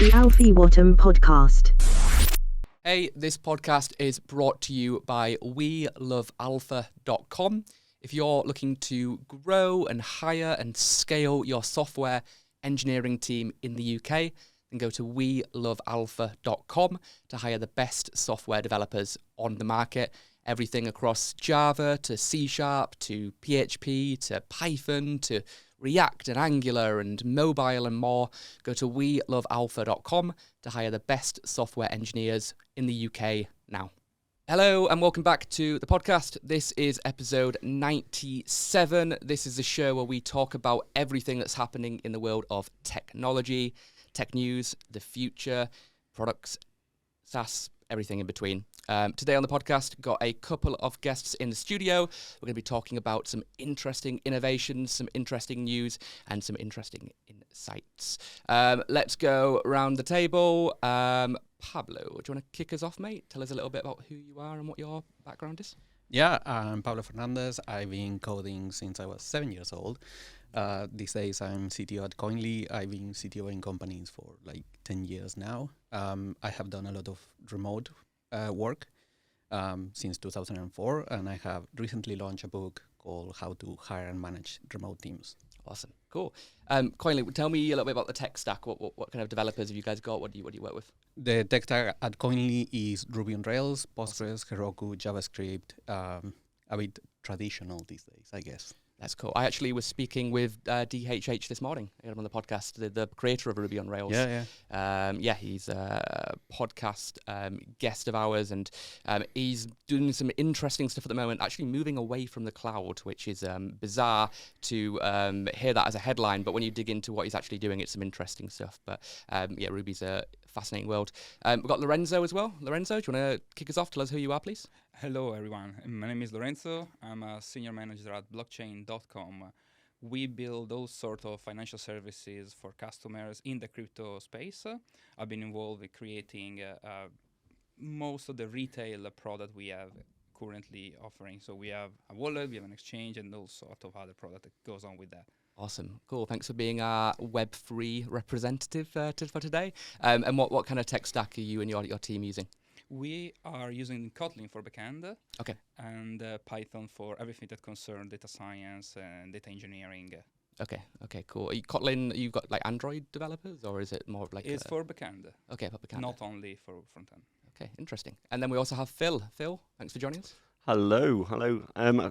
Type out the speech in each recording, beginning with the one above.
The Alfie Whattam podcast. Hey, this podcast is brought to you by WeLoveAlpha.com. If you're looking to grow and hire and scale your software engineering team in the UK, then go to WeLoveAlpha.com to hire the best software developers on the market. Everything across Java to C# to PHP to Python to React and Angular and mobile and more. Go to WeLoveAlpha.com to hire the best software engineers in the UK now. Hello and welcome back to the podcast. This is episode 97. This is the show where we talk about everything that's happening in the world of technology, tech news, the future, products, SaaS, everything in between. Today on the podcast, got a couple of guests in the studio. We're going to be talking about some interesting innovations, some interesting news, and some interesting insights. Let's go around the table. Pablo, do you want to kick us off, mate? Tell us a little bit about who you are and what your background is. Yeah, I'm Pablo Fernandez. I've been coding since I was 7 years old. These days I'm CTO at Coinly. I've been CTO in companies for like 10 years now. I have done a lot of remote work since 2004, and I have recently launched a book called How to Hire and Manage Remote Teams. Awesome, cool. Coinly, tell me a little bit about the tech stack. What kind of developers have you guys got? What do you work with? The tech stack at Coinly is Ruby on Rails, Postgres, Heroku, JavaScript, a bit traditional these days, I guess. That's cool. I actually was speaking with DHH this morning. I got him on the podcast, the creator of Ruby on Rails. Yeah. He's a podcast guest of ours, and he's doing some interesting stuff at the moment, actually moving away from the cloud, which is bizarre to hear that as a headline. But when you dig into what he's actually doing, it's some interesting stuff. But Ruby's a fascinating world. We've got Lorenzo as well. Lorenzo, do you want to kick us off? Tell us who you are, please. Hello, everyone. My name is Lorenzo. I'm a senior manager at blockchain.com. We build all sorts of financial services for customers in the crypto space. I've been involved in creating most of the retail product we have currently offering. So we have a wallet, we have an exchange, and all sort of other product that goes on with that. Awesome. Cool. Thanks for being our Web3 representative for today. And what kind of tech stack are you and your team using? We are using Kotlin for backend, okay, and Python for everything that concerns data science and data engineering. Okay, cool. Kotlin, you've got like Android developers, or is it more like... It's for backend. Okay, for backend. Not only for front-end. Okay, interesting. And then we also have Phil. Phil, thanks for joining us. Hello.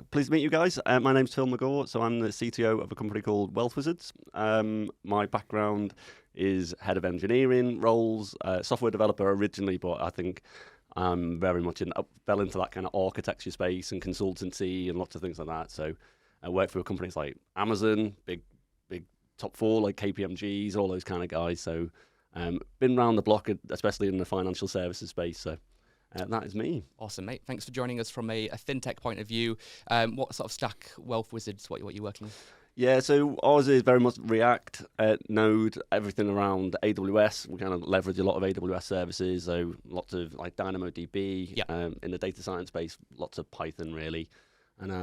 Pleased to meet you guys. My name's Phil McGaw, so I'm the CTO of a company called Wealth Wizards. My background is head of engineering roles, software developer originally, but I think I'm very much fell into that kind of architecture space and consultancy and lots of things like that. So I work for companies like Amazon, big top four like KPMGs, all those kind of guys. So been around the block, especially in the financial services space. So that is me. Awesome, mate. Thanks for joining us from a fintech point of view. What sort of stack, Wealth Wizards, what you're working with? Yeah, so ours is very much React, Node, everything around AWS. We kind of leverage a lot of AWS services, so lots of like DynamoDB. In the data science space, lots of Python really. And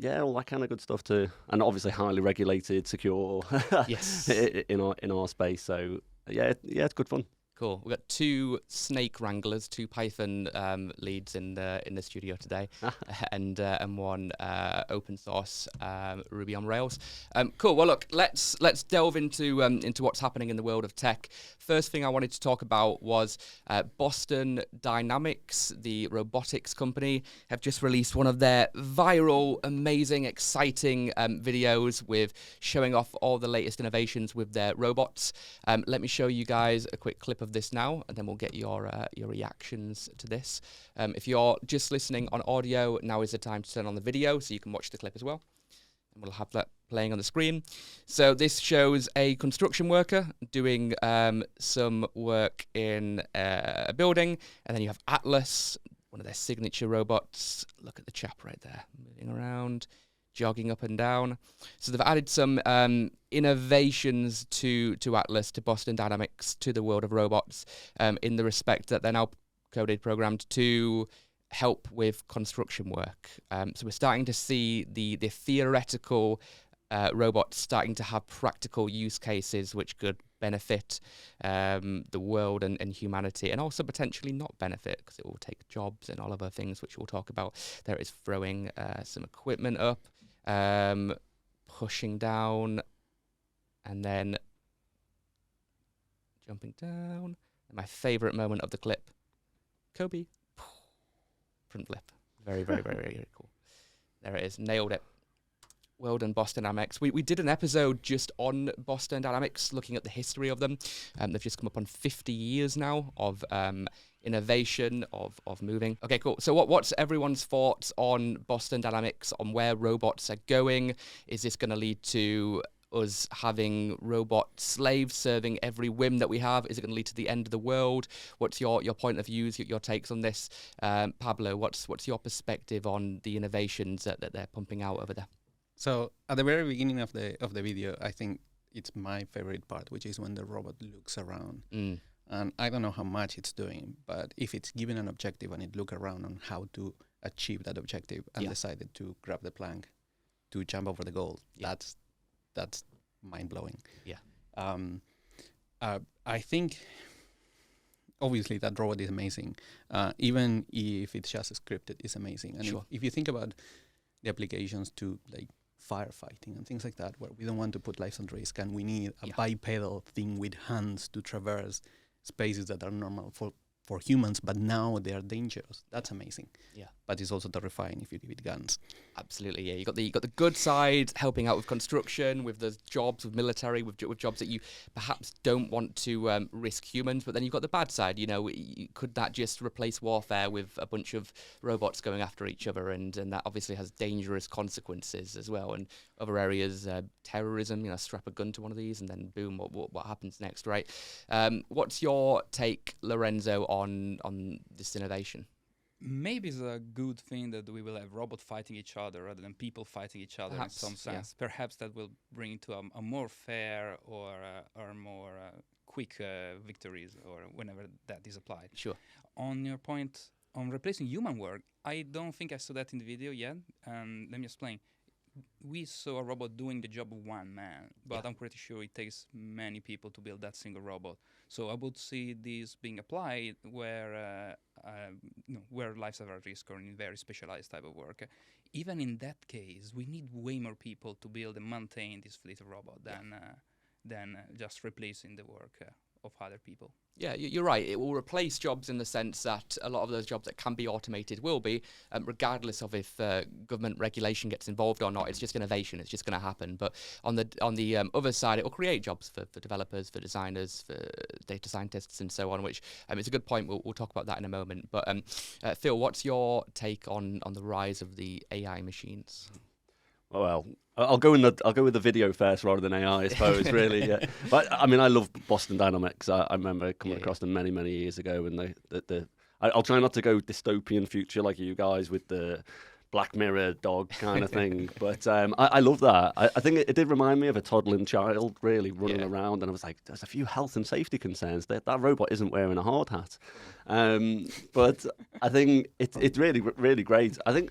all that kind of good stuff too. And obviously highly regulated, secure yes. in our space. So it's good fun. Cool. We've got two snake wranglers, two Python leads in the studio today, and one open source Ruby on Rails. Cool. Well, look, let's delve into what's happening in the world of tech. First thing I wanted to talk about was Boston Dynamics, the robotics company, have just released one of their viral, amazing, exciting videos with showing off all the latest innovations with their robots. Let me show you guys a quick clip of this now, and then we'll get your reactions to this. If you're just listening on audio, now is the time to turn on the video so you can watch the clip as well. And we'll have that playing on the screen. So this shows a construction worker doing some work in a building, and then you have Atlas, one of their signature robots. Look at the chap right there, moving around, jogging up and down. So they've added some innovations to Atlas, to Boston Dynamics, to the world of robots, in the respect that they're now programmed to help with construction work. So we're starting to see the theoretical robots starting to have practical use cases which could benefit the world and humanity, and also potentially not benefit because it will take jobs and all other things which we'll talk about. There is throwing some equipment up, pushing down, and then jumping down. And my favorite moment of the clip, Kobe, front flip. Very, very, very, very cool. There it is, nailed it. Well done, Boston Dynamics. We did an episode just on Boston Dynamics, looking at the history of them. They've just come up on 50 years now of innovation, of moving. Okay, cool. So what's everyone's thoughts on Boston Dynamics, on where robots are going? Is this going to lead to us having robot slaves serving every whim that we have? Is it going to lead to the end of the world? What's your point of views, your takes on this? Pablo, what's your perspective on the innovations that they're pumping out over there? So at the very beginning of the video, I think it's my favorite part, which is when the robot looks around. And I don't know how much it's doing, but if it's given an objective and it look around on how to achieve that objective and decided to grab the plank to jump over the goal, that's mind-blowing. I think obviously that robot is amazing. Even if it's just scripted, it's amazing. And if you think about the applications to like firefighting and things like that, where we don't want to put lives at risk and we need a bipedal thing with hands to traverse spaces that are normal for humans, but now they are dangerous. That's amazing. But it's also terrifying if you give it guns. Absolutely, yeah. You got the good side, helping out with construction, with the jobs, with military, with jobs that you perhaps don't want to risk humans. But then you've got the bad side. You know, could that just replace warfare with a bunch of robots going after each other? And that obviously has dangerous consequences as well. And other areas, terrorism. You know, strap a gun to one of these, and then boom, what happens next, right? What's your take, Lorenzo, on this innovation? Maybe it's a good thing that we will have robots fighting each other rather than people fighting each other. Perhaps, in some sense. Perhaps that will bring to a more fair or more quick victories, or whenever that is applied. Sure. On your point on replacing human work, I don't think I saw that in the video yet. And let me explain. We saw a robot doing the job of one man, but I'm pretty sure it takes many people to build that single robot. So I would see this being applied where lives are at risk or in very specialized type of work. Even in that case, we need way more people to build and maintain this fleet of robots than just replacing the work of other people. Yeah, you're right. It will replace jobs in the sense that a lot of those jobs that can be automated will be, regardless of if government regulation gets involved or not. It's just innovation. It's just going to happen. But on the other side, it will create jobs for developers, for designers, for data scientists, and so on. Which it's a good point. We'll talk about that in a moment. But Phil, what's your take on the rise of the AI machines? Well, I'll go with the video first rather than AI, I suppose. Really, yeah. But I mean, I love Boston Dynamics. I remember coming across them many years ago, and I'll try not to go dystopian future like you guys with the Black Mirror dog kind of thing. But I love that. I think it did remind me of a toddling child really running around, and I was like, there's a few health and safety concerns. That robot isn't wearing a hard hat. But I think it's really great. I think,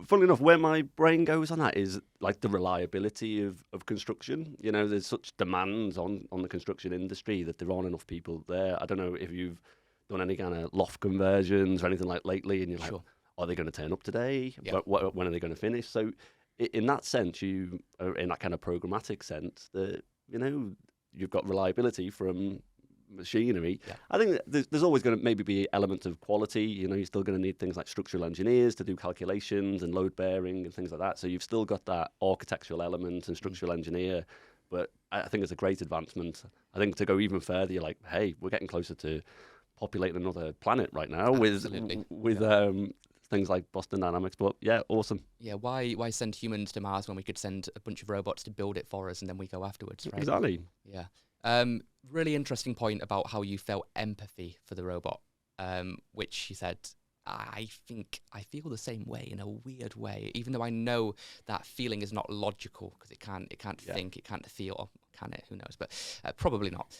funnily enough, where my brain goes on that is like the reliability of construction. You know, there's such demands on the construction industry that there aren't enough people there. I don't know if you've done any kind of loft conversions or anything like lately, and you're like, are they going to turn up today? When are they going to finish? So in that sense, in that kind of programmatic sense, you've got reliability from machinery. I think there's always going to maybe be elements of quality. You know, you're still going to need things like structural engineers to do calculations and load bearing and things like that. So you've still got that architectural element and structural engineer. But I think it's a great advancement. I think to go even further, you're like, hey, we're getting closer to populating another planet right now with things like Boston Dynamics. But yeah, awesome. Yeah, why send humans to Mars when we could send a bunch of robots to build it for us and then we go afterwards, right? Exactly. Yeah. Really interesting point about how you felt empathy for the robot, which you said, I think I feel the same way in a weird way, even though I know that feeling is not logical because it can't think, it can't feel, or can it? Who knows? But probably not.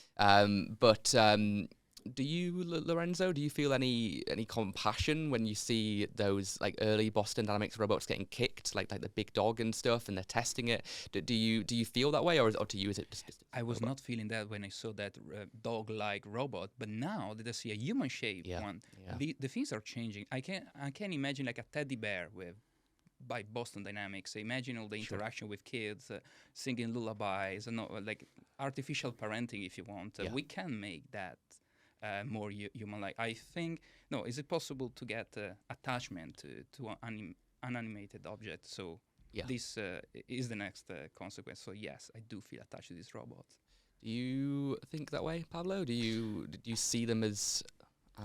Do you, Lorenzo? Do you feel any compassion when you see those like early Boston Dynamics robots getting kicked, like the big dog and stuff, and they're testing it? Do you feel that way, or to you is it just I was robot? not feeling that when I saw that dog-like robot, but now that I see a human-shaped one, Yeah. the things are changing. I can imagine like a teddy bear by Boston Dynamics. Imagine all the interaction with kids, singing lullabies, and like artificial parenting, if you want. Yeah. We can make that more human-like. I think. No, is it possible to get attachment to an animated object? So Yeah. this is the next consequence. So yes, I do feel attached to these robots. Do you think that way, Pablo? Do you see them as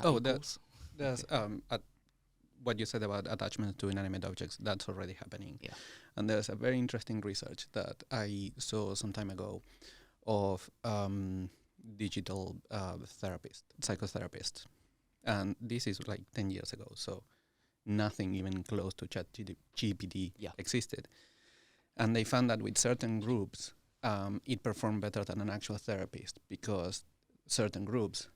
Oh, equals? There's what you said about attachment to inanimate objects, that's already happening. Yeah. And there's a very interesting research that I saw some time ago of digital psychotherapists. And this is like 10 years ago, so nothing even close to ChatGPT existed. And they found that with certain groups, it performed better than an actual therapist because certain groups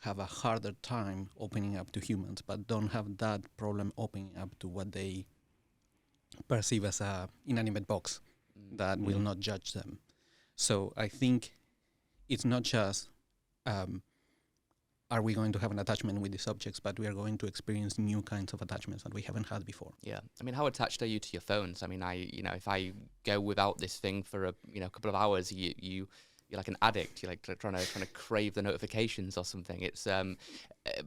have a harder time opening up to humans, but don't have that problem opening up to what they perceive as a inanimate box that will not judge them. So I think it's not just are we going to have an attachment with these objects, but we are going to experience new kinds of attachments that we haven't had before. Yeah, I mean, how attached are you to your phones? I mean, if I go without this thing for a couple of hours, you're like an addict. You're like trying to crave the notifications or something. It's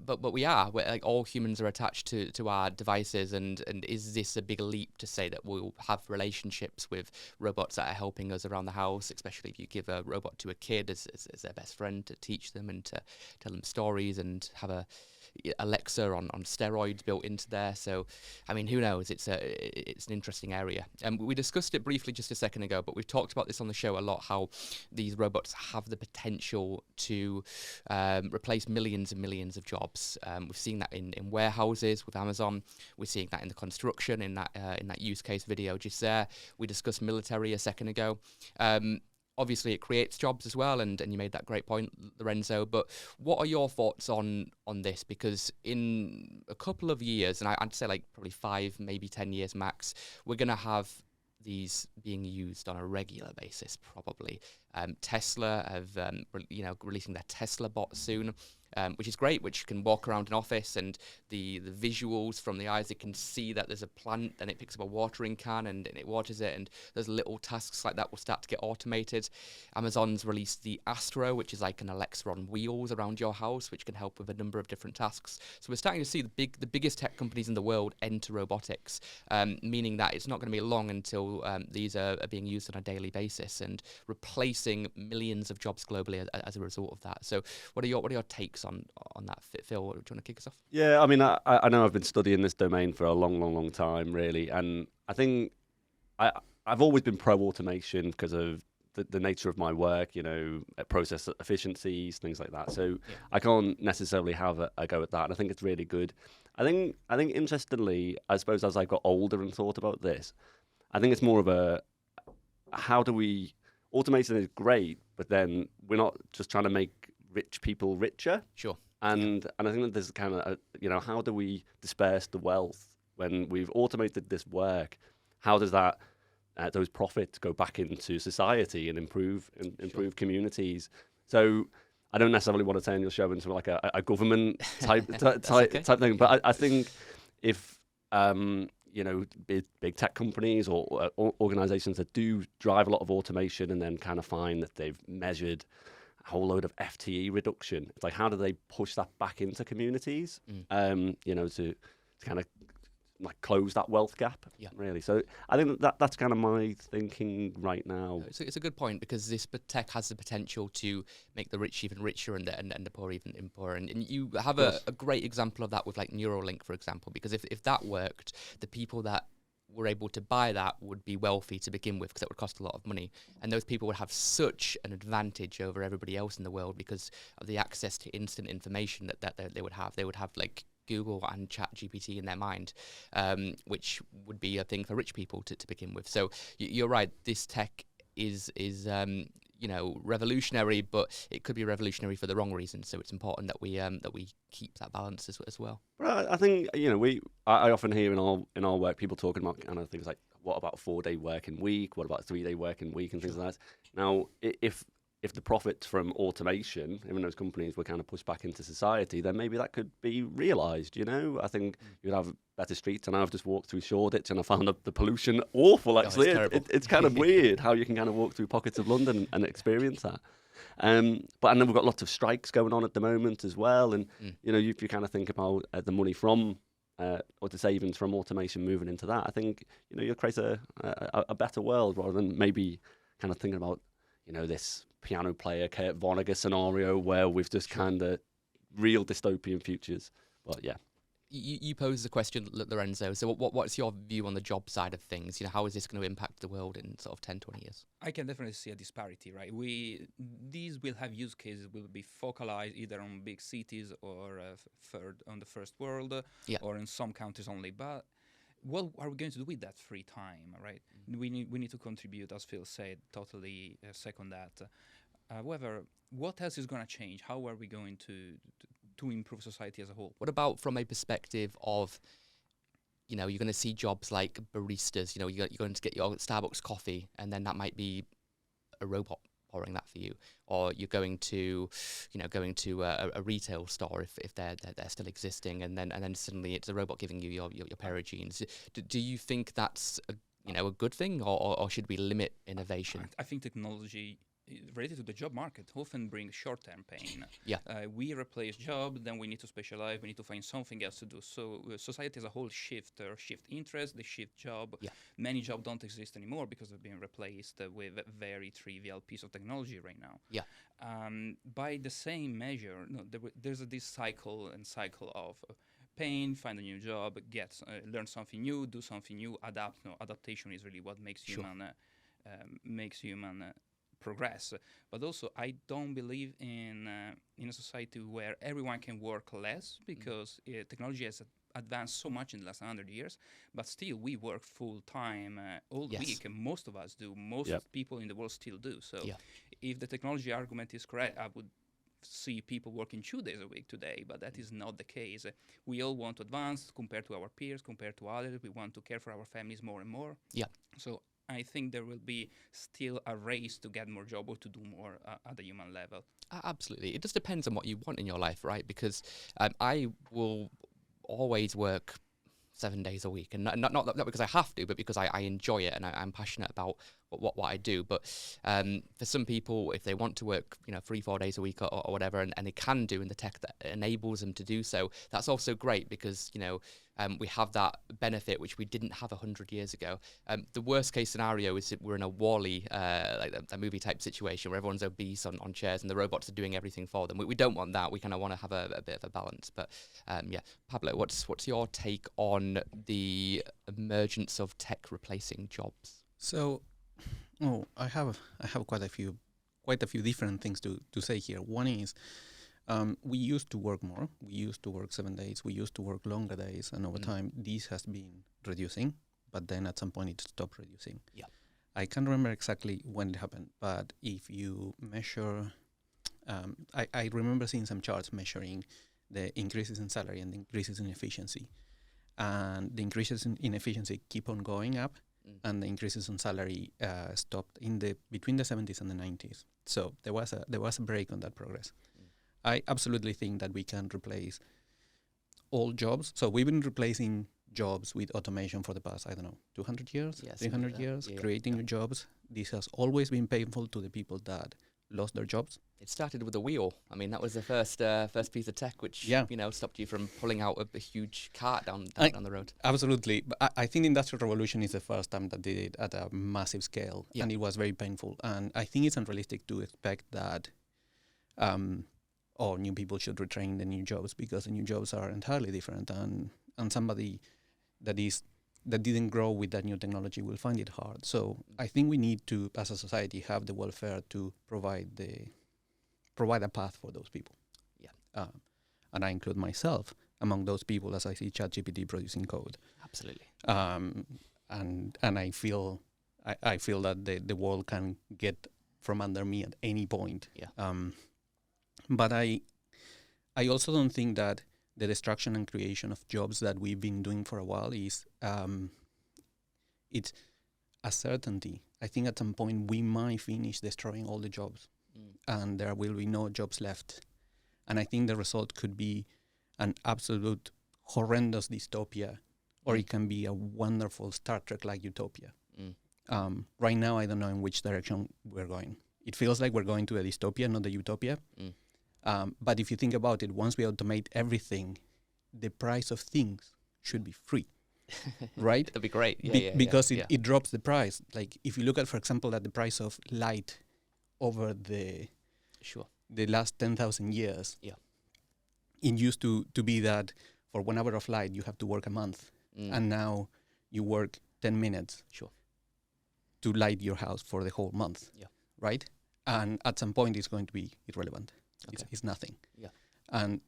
but we're like all humans are attached to our devices, and is this a big leap to say that we'll have relationships with robots that are helping us around the house, especially if you give a robot to a kid as their best friend to teach them and to tell them stories and have a Alexa on steroids built into there. So, I mean, who knows? It's an interesting area. And we discussed it briefly just a second ago, but we've talked about this on the show a lot, how these robots have the potential to replace millions and millions of jobs. We've seen that in warehouses with Amazon. We're seeing that in the construction, in that use case video just there. We discussed military a second ago. Obviously, it creates jobs as well, and you made that great point, Lorenzo. But what are your thoughts on this? Because in a couple of years, and I'd say like probably 5, maybe 10 years max, we're going to have these being used on a regular basis, probably. Tesla have, releasing their Tesla bot soon, which is great, which can walk around an office, and the visuals from the eyes, it can see that there's a plant, and it picks up a watering can and it waters it, and there's little tasks like that will start to get automated. Amazon's released the Astro, which is like an Alexa on wheels around your house, which can help with a number of different tasks. So we're starting to see the biggest tech companies in the world enter robotics, meaning that it's not going to be long until these are being used on a daily basis and replacing millions of jobs globally as a result of that. So what are your takes on that, Phil? Do you want to kick us off? Yeah, I mean, I know I've been studying this domain for a long time, really, and I think I've always been pro-automation because of the nature of my work, process efficiencies, things like that. So I can't necessarily have a go at that, and I think it's really good. I think interestingly, I suppose as I got older and thought about this, I think it's more of how do we automation is great, but then we're not just trying to make rich people richer. Sure. And I think that there's kind of how do we disperse the wealth when we've automated this work? How does that those profits go back into society and improve communities? So I don't necessarily want to turn your show into like a government type thing, but I think if big tech companies or organizations that do drive a lot of automation and then kind of find that they've measured a whole load of FTE reduction. It's like, how do they push that back into communities, to kind of like close that wealth gap, really. So I think that's kind of my thinking right now. It's a good point, because this tech has the potential to make the rich even richer and the poor even poorer. And you have a great example of that with like Neuralink, for example, because if that worked, the people that were able to buy that would be wealthy to begin with, because it would cost a lot of money. And those people would have such an advantage over everybody else in the world because of the access to instant information that they would have. They would have like Google and ChatGPT in their mind, which would be a thing for rich people to begin with. So you're right. This tech is revolutionary, but it could be revolutionary for the wrong reasons. So it's important that we keep that balance as well. But I think I often hear in our work people talking about kind of things like, what about a 4-day working week? What about a 3-day working week and things like that? Now, if the profits from automation, even those companies were kind of pushed back into society, then maybe that could be realised, I think you'd have better streets, and I've just walked through Shoreditch and I found the pollution awful, actually. It's kind of weird how you can kind of walk through pockets of London and experience that. But and then we've got lots of strikes going on at the moment as well, and if you kind of think about the money from or the savings from automation moving into that, I think you'll create a better world rather than maybe kind of thinking about this piano player Kurt Vonnegut scenario where we've just kind of real dystopian futures. But yeah. You posed the question, Lorenzo. So what's your view on the job side of things? How is this going to impact the world in sort of 10, 20 years? I can definitely see a disparity, right? These will have use cases will be focalized either on big cities or on the first world, or in some countries only. But what are we going to do with that free time, right? We need to contribute, as Phil said. Totally second that. However, what else is going to change? How are we going to improve society as a whole? What about from a perspective of, you're going to see jobs like baristas, you're going to get your Starbucks coffee and then that might be a robot pouring that for you, or you're going to a retail store if they're still existing, and then suddenly it's a robot giving you your pair of jeans. Do you think that's a good thing, or should we limit innovation? I think technology related to the job market often brings short-term pain. We replace job, then we need to specialize, we need to find something else to do. So society as a whole shift interest, they shift job. Many jobs don't exist anymore because they've been replaced with a very trivial piece of technology right now. By the same measure, there's this cycle of pain, find a new job, learn something new, do something new, adapt. Adaptation is really what makes human progress. But also, I don't believe in a society where everyone can work less, because technology has advanced so much in the last 100 years, but still we work full time all week, and most of us do. Most people in the world still do. So if the technology argument is correct, I would see people working 2 days a week today, but that is not the case. We all want to advance compared to our peers, compared to others. We want to care for our families more and more. So I think there will be still a race to get more job or to do more at the human level. Absolutely. It just depends on what you want in your life, right? Because I will always work 7 days a week, and not because I have to, but because I enjoy it and I'm passionate about what I do. But for some people, if they want to work 3-4 days a week or whatever, and they can do in the tech that enables them to do so, that's also great, because we have that benefit which we didn't have 100 years ago. The worst case scenario is that we're in a Wall-E, like a movie type situation where everyone's obese on chairs and the robots are doing everything for them. We don't want that. We kind of want to have a bit of a balance. But Pablo, what's your take on the emergence of tech replacing jobs? So, I have quite a few different things to say here. One is, we used to work more. We used to work 7 days. We used to work longer days, and over time, this has been reducing. But then at some point, it stopped reducing. I can't remember exactly when it happened, but if you measure, I remember seeing some charts measuring the increases in salary and the increases in efficiency, and the increases in efficiency keep on going up, and the increases in salary stopped between the 70s and the 90s. So there was a break on that progress. I absolutely think that we can replace all jobs. So we've been replacing jobs with automation for the past, 200 years, 300 years, creating new jobs. This has always been painful to the people that lost their jobs. It started with a wheel. I mean, that was the first piece of tech which stopped you from pulling out a huge cart down the road. Absolutely. But I think the Industrial Revolution is the first time that they did it at a massive scale, and it was very painful. And I think it's unrealistic to expect that new people should retrain the new jobs, because the new jobs are entirely different, and somebody that didn't grow with that new technology will find it hard. So I think we need to, as a society, have the welfare to provide a path for those people. And I include myself among those people as I see ChatGPT producing code. Absolutely. And I feel that the world can get from under me at any point. Yeah. But I also don't think that the destruction and creation of jobs that we've been doing for a while is it's a certainty. I think at some point we might finish destroying all the jobs, and there will be no jobs left. And I think the result could be an absolute horrendous dystopia, or it can be a wonderful Star Trek-like utopia. Right now, I don't know in which direction we're going. It feels like we're going to a dystopia, not a utopia. But if you think about it, once we automate everything, the price of things should be free, right? That'd be great. Because it drops the price. Like if you look at, for example, at the price of light over the last 10,000 years, it used to be that for 1 hour of light, you have to work a month. And now you work 10 minutes to light your house for the whole month, right? And at some point, it's going to be irrelevant. Okay. It's nothing. Yeah. And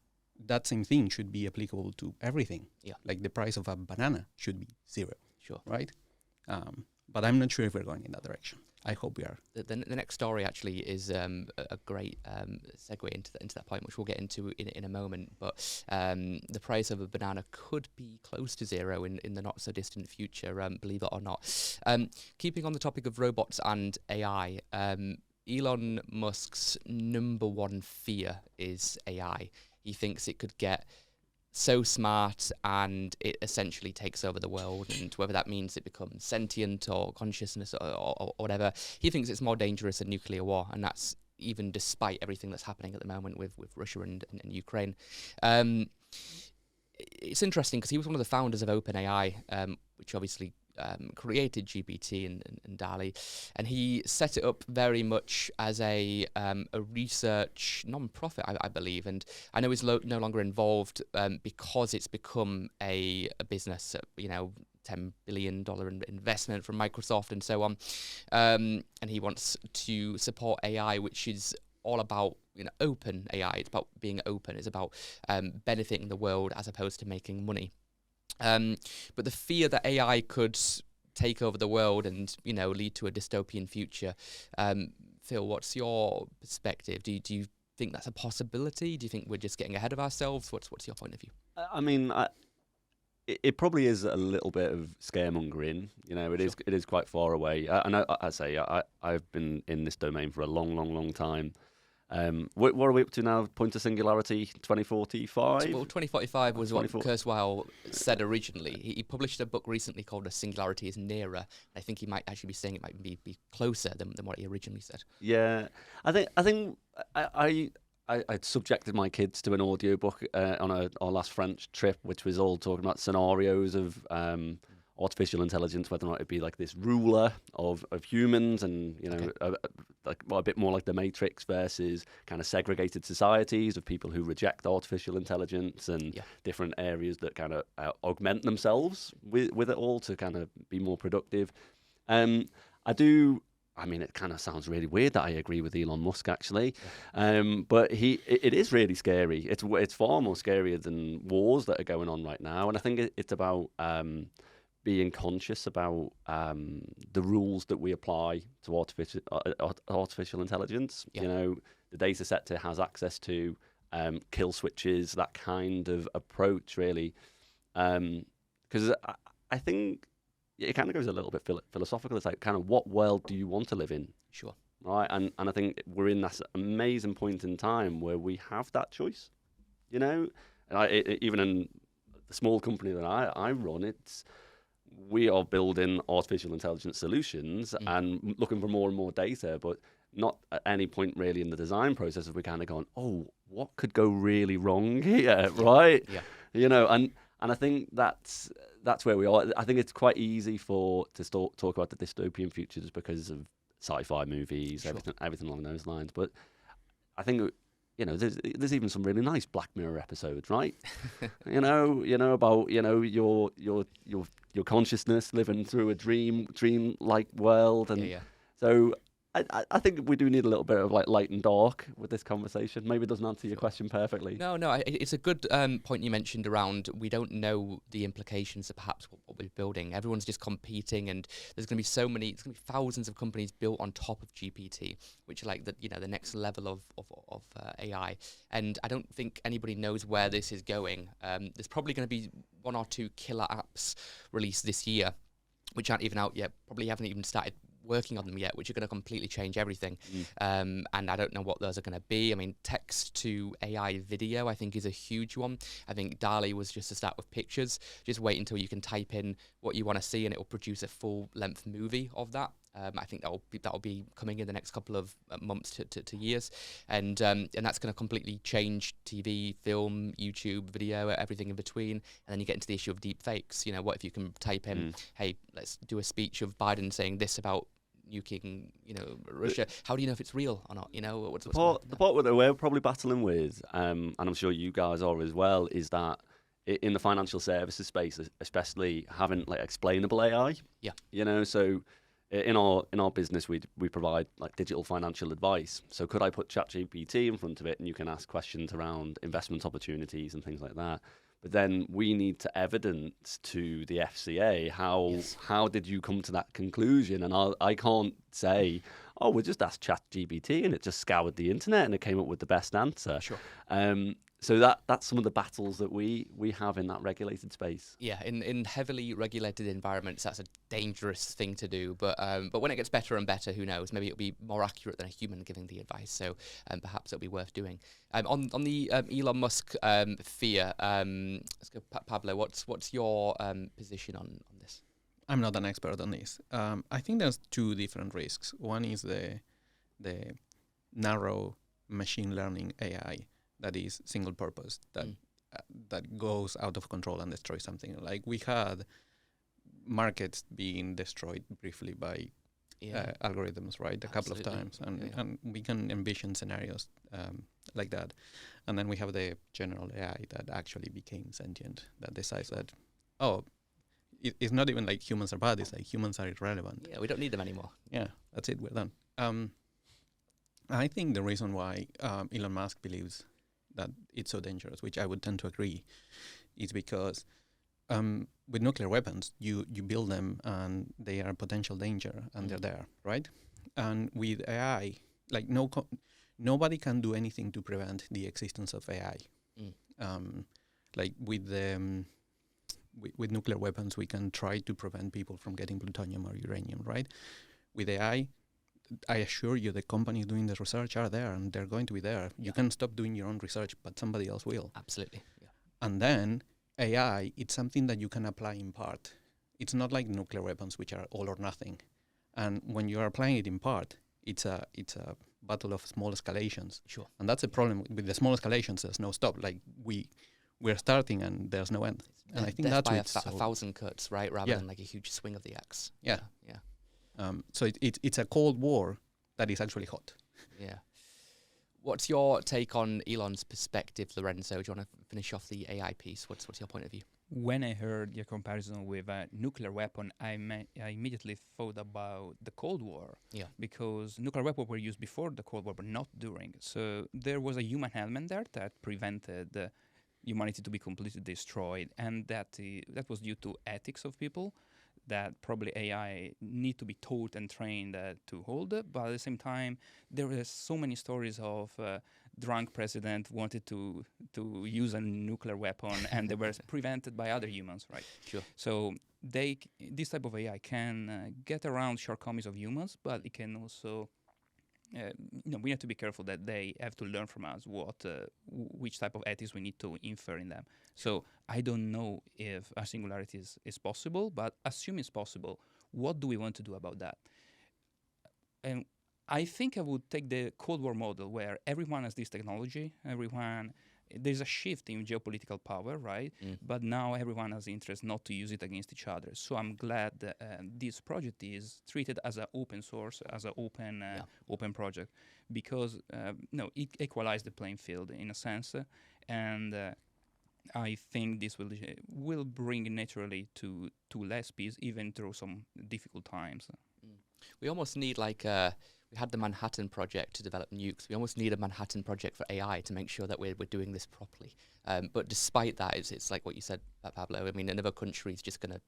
that same thing should be applicable to everything. Yeah. Like the price of a banana should be zero. Sure. Right? But I'm not sure if we're going in that direction. I hope we are. The next story actually is a great segue into that point, which we'll get into in a moment. But the price of a banana could be close to zero in the not so distant future, believe it or not. Keeping on the topic of robots and AI, Elon Musk's number one fear is AI. He thinks it could get so smart and it essentially takes over the world, and whether that means it becomes sentient or consciousness or whatever, he thinks it's more dangerous than nuclear war, and that's even despite everything that's happening at the moment with Russia and Ukraine. It's interesting because he was one of the founders of OpenAI, which obviously created GPT and DALL-E, and he set it up very much as a research non-profit, I believe, and I know he's no longer involved because it's become a business, $10 billion investment from Microsoft and so on, and he wants to support AI, which is all about open AI. It's about being open. It's about benefiting the world as opposed to making money. But the fear that AI could take over the world and lead to a dystopian future, Phil, what's your perspective? Do you think that's a possibility? Do you think we're just getting ahead of ourselves? What's your point of view? I mean, it probably is a little bit of scaremongering. It is quite far away. And I've been in this domain for a long time. What are we up to now? Point of singularity 2045? Well, 2045 was what Kurzweil said originally. He published a book recently called "A Singularity is Nearer." I think he might actually be saying it might be closer than what he originally said. Yeah, I think I subjected my kids to an audiobook on our last French trip, which was all talking about scenarios of artificial intelligence, whether or not it'd be like this ruler of humans, and a bit more like the Matrix versus kind of segregated societies of people who reject artificial intelligence, and different areas that kind of augment themselves with it all to kind of be more productive. I mean, it kind of sounds really weird that I agree with Elon Musk, actually, but it is really scary. It's far more scarier than wars that are going on right now, and I think it's about being conscious about the rules that we apply to artificial intelligence. The data set it has access to, kill switches, that kind of approach, really. Because I think it kind of goes a little bit philosophical. It's like, kind of, what world do you want to live in? Sure. Right, and I think we're in that amazing point in time where we have that choice. And even in the small company that I run, we are building artificial intelligence solutions and looking for more and more data, but not at any point really in the design process have we kind of gone, oh, what could go really wrong here, right? Yeah. And I think that's where we are. I think it's quite easy to talk about the dystopian futures because of sci-fi movies, everything along those lines. But I think there's even some really nice Black Mirror episodes, right? About your consciousness living through a dream-like world, and so I think we do need a little bit of like light and dark with this conversation. Maybe it doesn't answer your question perfectly. No, it's a good point you mentioned around we don't know the implications of perhaps what we're building. Everyone's just competing, and there's going to be there's going to be thousands of companies built on top of GPT, which are like the next level of AI. And I don't think anybody knows where this is going. There's probably going to be 1 or 2 killer apps released this year, which aren't even out yet. Probably haven't even started working on them yet, which are going to completely change everything. And I don't know what those are going to be. I mean, text to AI video, I think, is a huge one. I think DALL-E was just to start with pictures. Just wait until you can type in what you want to see, and it will produce a full-length movie of that. I think that'll be coming in the next couple of months to years, and that's going to completely change TV, film, YouTube, video, everything in between. And then you get into the issue of deep fakes. What if you can type in, "Hey, let's do a speech of Biden saying this about nuking, Russia." How do you know if it's real or not? What's The part that we're probably battling with, and I'm sure you guys are as well, is that in the financial services space, especially having like explainable AI. Yeah. So in our business, we provide like digital financial advice. So could I put ChatGPT in front of it, and you can ask questions around investment opportunities and things like that? But then we need to evidence to the FCA how did you come to that conclusion? And I can't say, oh, we just asked ChatGPT and it just scoured the internet and it came up with the best answer. Sure. So that's some of the battles that we have in that regulated space. Yeah, in heavily regulated environments, that's a dangerous thing to do. But when it gets better and better, who knows? Maybe it'll be more accurate than a human giving the advice. So perhaps it'll be worth doing. On the Elon Musk fear, let's go, Pablo. What's your position on this? I'm not an expert on this. I think there's 2 different risks. One is the narrow machine learning AI that is single purpose, that goes out of control and destroys something. Like we had markets being destroyed briefly by algorithms, right? A couple of times. And we can envision scenarios like that. And then we have the general AI that actually became sentient, that decides that, it's not even like humans are bad, it's like humans are irrelevant. Yeah, we don't need them anymore. Yeah, that's it, we're done. I think the reason why Elon Musk believes that it's so dangerous, which I would tend to agree, is because with nuclear weapons, you build them and they are a potential danger and they're there, right? And with AI, like nobody can do anything to prevent the existence of AI. Like with nuclear weapons, we can try to prevent people from getting plutonium or uranium, right? With AI, I assure you the companies doing the research are there and they're going to be there. You can stop doing your own research, but somebody else will. Absolutely. Yeah. And then AI, it's something that you can apply in part. It's not like nuclear weapons, which are all or nothing. And when you are applying it in part, it's a battle of small escalations. Sure. And that's a problem with the small escalations. There's no stop. Like we're starting and there's no end. And I think that's by what's 1,000 cuts, right? Rather than like a huge swing of the axe. Yeah. Yeah. So it's a Cold War that is actually hot. Yeah. What's your take on Elon's perspective, Lorenzo? Do you want to finish off the AI piece? What's your point of view? When I heard your comparison with a nuclear weapon, I immediately thought about the Cold War. Yeah. Because nuclear weapons were used before the Cold War, but not during. So there was a human element there that prevented humanity to be completely destroyed, and that was due to ethics of people that probably AI need to be taught and trained to hold. But at the same time, there are so many stories of drunk president wanted to use a nuclear weapon and they were prevented by other humans, right? Sure. So this type of AI can get around shortcomings of humans, but it can also we have to be careful that they have to learn from us which type of ethics we need to infer in them. So I don't know if a singularity is possible, but assume it's possible, what do we want to do about that? And I think I would take the Cold War model where everyone has this technology, there's a shift in geopolitical power, right? But now everyone has interest not to use it against each other. So I'm glad that this project is treated as an open source, as an open project, because it equalized the playing field in a sense, and I think this will bring naturally to less peace, even through some difficult times. We almost need we had the Manhattan Project to develop nukes. We almost need a Manhattan Project for AI to make sure that we're doing this properly. But despite that, it's like what you said, Pablo. I mean, another country is just gonna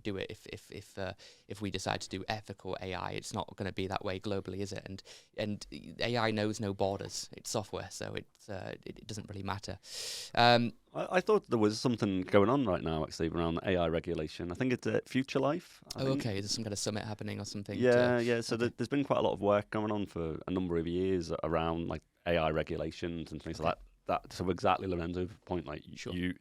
do it if we decide to do ethical AI. It's not going to be that way globally, is it? And AI knows no borders. It's software, so it doesn't really matter. I thought there was something going on right now, actually, around AI regulation. I think it's Future Life. Okay. There's some kind of summit happening or something. Yeah. So okay. there's been quite a lot of work going on for a number of years around like AI regulations and things like that. So exactly Lorenzo's point, like Sure. you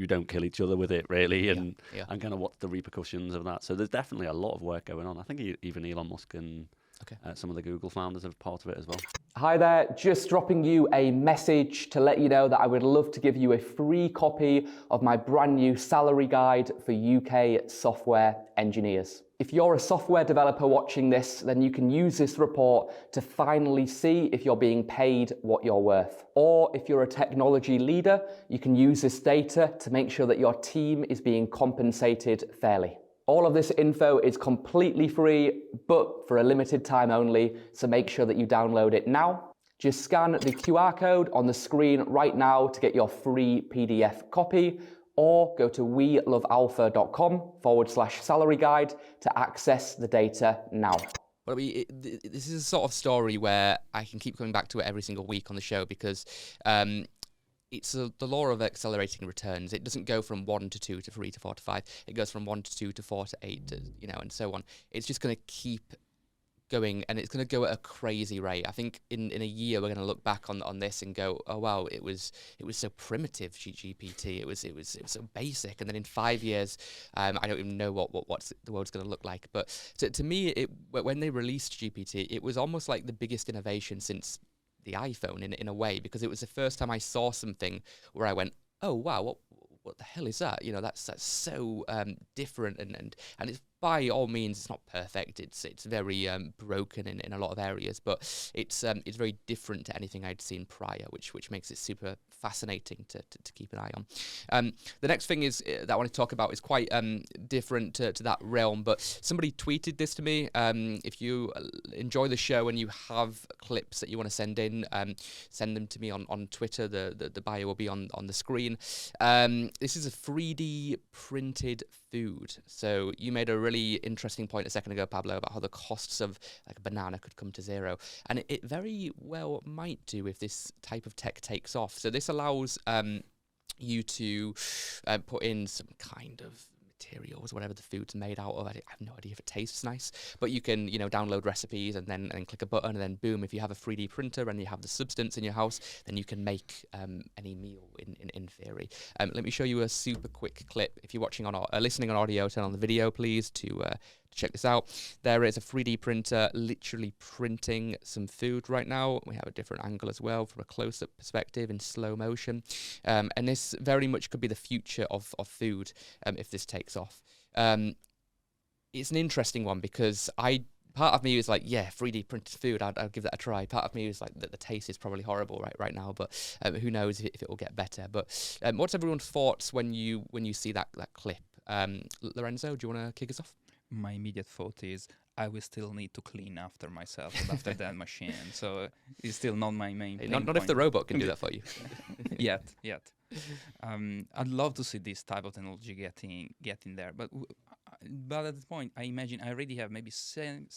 don't kill each other with it, really, and Yeah. and kind of what's the repercussions of that. So there's definitely a lot of work going on. I think even Elon Musk and some of the Google founders are part of it as well. Hi there, just dropping you a message to let you know that I would love to give you a free copy of my brand new salary guide for UK software engineers. If you're a software developer watching this, then you can use this report to finally see if you're being paid what you're worth. Or if you're a technology leader, you can use this data to make sure that your team is being compensated fairly. All of this info is completely free, but for a limited time only, so make sure that you download it now. Just scan the QR code on the screen right now to get your free PDF copy, or go to welovealpha.com/salary guide to access the data now. But this is a sort of story where I can keep coming back to it every single week on the show because it's the law of accelerating returns. It doesn't go from 1 to 2 to 3 to 4 to 5. It goes from 1 to 2 to 4 to 8, and so on. It's just going to keep going, and it's going to go at a crazy rate. I think in a year we're going to look back on this and go, oh wow, it was so primitive, GPT. It was so basic. And then in 5 years, I don't even know what the world's going to look like. But to me, when they released GPT, it was almost like the biggest innovation since the iPhone in a way, because it was the first time I saw something where I went, oh wow, what the hell is that? That's so different, and it's by all means it's not perfect. It's very broken in a lot of areas, but it's very different to anything I'd seen prior, which makes it super fascinating to keep an eye on. The next thing is that I want to talk about is quite different to that realm, but somebody tweeted this to me. If you enjoy the show and you have clips that you want to send in, send them to me on Twitter. The bio will be on the screen. This is a 3D printed food. So you made a really interesting point a second ago, Pablo, about how the costs of like a banana could come to zero, and it very well might do if this type of tech takes off. So this allows you to put in some kind of materials, whatever the food's made out of. I have no idea if it tastes nice, but you can download recipes and then click a button, and then boom, if you have a 3D printer and you have the substance in your house, then you can make any meal in theory. Let me show you a super quick clip. If you're watching on listening on audio, turn on the video please to check this out. There is a 3D printer literally printing some food right now. We have a different angle as well from a close-up perspective in slow motion, and this very much could be the future of food if this takes off. It's an interesting one because part of me is like, yeah, 3D printed food, I'll give that a try. Part of me is like that the taste is probably horrible right now, but who knows if it will get better. But what's everyone's thoughts when you see that clip? Lorenzo, do you want to kick us off? My immediate thought is I will still need to clean after myself after that machine. So it's still not my main. Not if the robot can do that for you. yet. I'd love to see this type of technology getting there, but at this point, I imagine I already have maybe 7,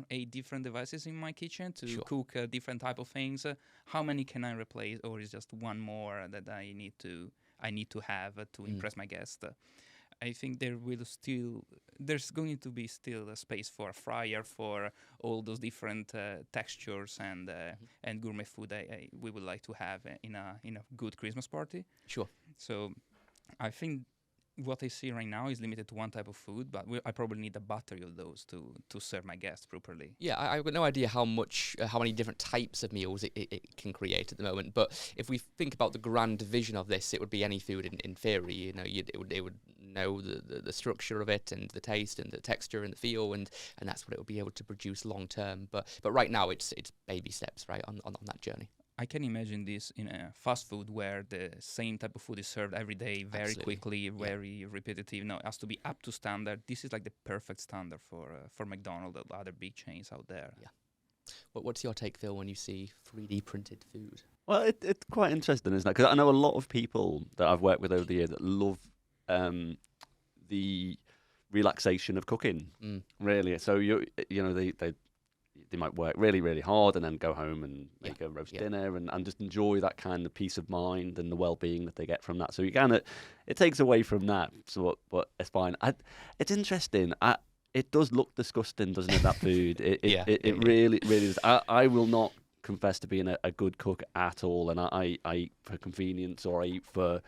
8 different devices in my kitchen to cook different type of things. How many can I replace, or is just one more that I need to have to impress my guest? I think there's going to be still a space for a fryer for all those different textures and gourmet food we would like to have in a good Christmas party. Sure. So I think what I see right now is limited to one type of food, but I probably need a battery of those to serve my guests properly. Yeah, I've got no idea how many different types of meals it can create at the moment. But if we think about the grand vision of this, it would be any food in theory. It would know the structure of it and the taste and the texture and the feel, and that's what it will be able to produce long term. But right now it's baby steps, right, on that journey. I can imagine this in a fast food where the same type of food is served every day, very quickly, very repetitive. No, it has to be up to standard. This is like the perfect standard for McDonald's and other big chains out there. Yeah. What's your take, Phil, when you see 3D printed food? Well, it's quite interesting, isn't it? Because I know a lot of people that I've worked with over the years that love the relaxation of cooking. Really. So they might work really, really hard and then go home and make a roast dinner and just enjoy that kind of peace of mind and the well-being that they get from that. So it takes away from that. So, but it's fine. It's interesting. It does look disgusting, doesn't it? That food. It really, really is. I will not confess to being a good cook at all, and I eat for convenience, or I eat for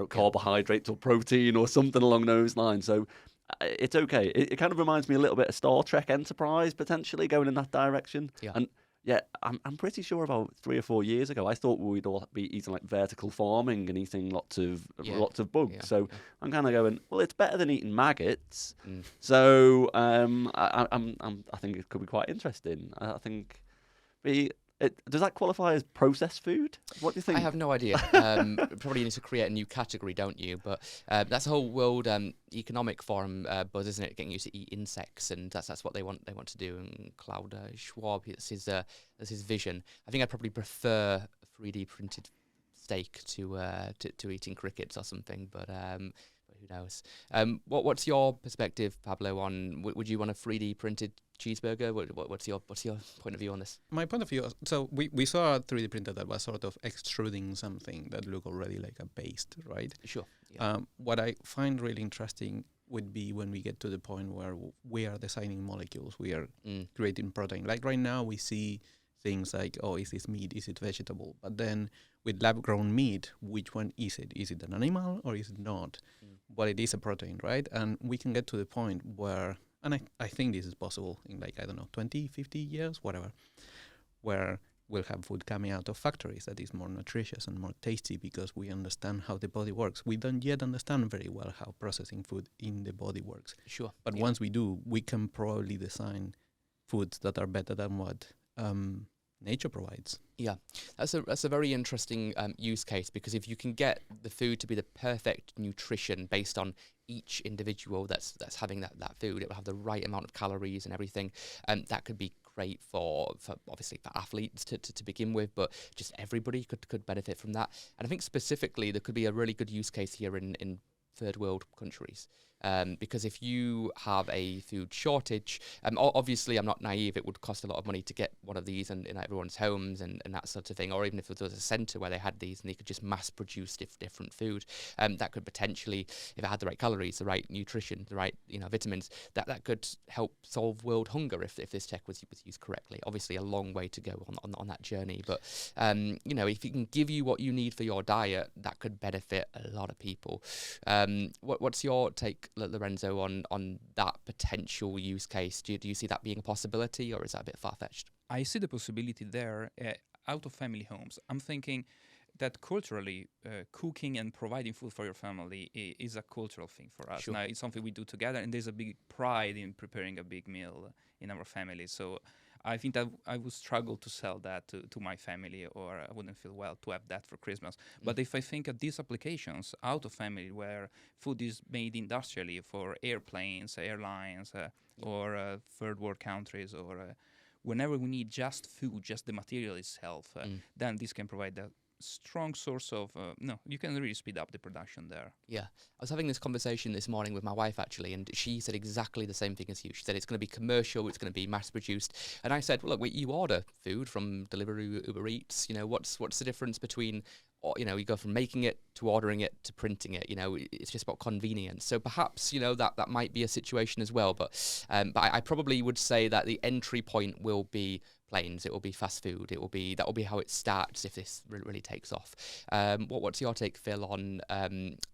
carbohydrates or protein or something along those lines. So it's okay. It kind of reminds me a little bit of Star Trek Enterprise, potentially going in that direction. Yeah. And I'm pretty sure about 3 or 4 years ago, I thought we'd all be eating like vertical farming and eating lots of bugs. Yeah. So I'm kind of going, well, it's better than eating maggots. So I think it could be quite interesting. I think does that qualify as processed food? What do you think? I have no idea. Probably need to create a new category, don't you? But that's a whole World Economic Forum buzz, isn't it? Getting you to eat insects, and that's what they want to do. And Klaus Schwab, that's his vision. I think I'd probably prefer 3D printed steak to eating crickets or something. But who knows? What's your perspective, Pablo? On would you want a 3D printed cheeseburger? What's your point of view on this? My point of view, so we saw a 3D printer that was sort of extruding something that looked already like a paste, right? Sure. Yeah. What I find really interesting would be when we get to the point where we are designing molecules, we are creating protein. Like right now we see things like, oh, is this meat, is it vegetable? But then with lab-grown meat, which one is it? Is it an animal or is it not? Well, it is a protein, right? And we can get to the point where, and I think this is possible in 20, 50 years, whatever, where we'll have food coming out of factories that is more nutritious and more tasty because we understand how the body works. We don't yet understand very well how processing food in the body works. Sure. But once we do, we can probably design foods that are better than what nature provides. Yeah, that's a very interesting use case, because if you can get the food to be the perfect nutrition based on each individual that's having that food, it will have the right amount of calories and everything, that could be great for obviously for athletes to begin with, but just everybody could benefit from that. And I think specifically there could be a really good use case here in third world countries. Because if you have a food shortage, obviously I'm not naive, it would cost a lot of money to get one of these in everyone's homes and that sort of thing, or even if there was a centre where they had these and they could just mass produce different food, that could potentially, if it had the right calories, the right nutrition, the right vitamins, that could help solve world hunger if this tech was used correctly. Obviously a long way to go on that journey, but if it can give you what you need for your diet, that could benefit a lot of people. What's your take, Lorenzo, on that potential use case? Do you see that being a possibility, or is that a bit far-fetched? I see the possibility there out of family homes. I'm thinking that culturally, cooking and providing food for your family is a cultural thing for us. Sure. Now, it's something we do together, and there's a big pride in preparing a big meal in our family. So I think that I would struggle to sell that to my family, or I wouldn't feel well to have that for Christmas. But if I think of these applications out of family where food is made industrially for airplanes, airlines, or third world countries, or whenever we need just food, just the material itself, then this can provide a strong source of you can really speed up the production there. Yeah, I was having this conversation this morning with my wife actually, and she said exactly the same thing as you. She said it's going to be commercial, it's going to be mass produced, and I said, well, look, you order food from Deliveroo, Uber Eats, what's the difference between you go from making it to ordering it to printing it. It's just about convenience. So perhaps that might be a situation as well, but I probably would say that the entry point will be planes. It will be fast food. That will be how it starts if this really takes off. What's your take, Phil, on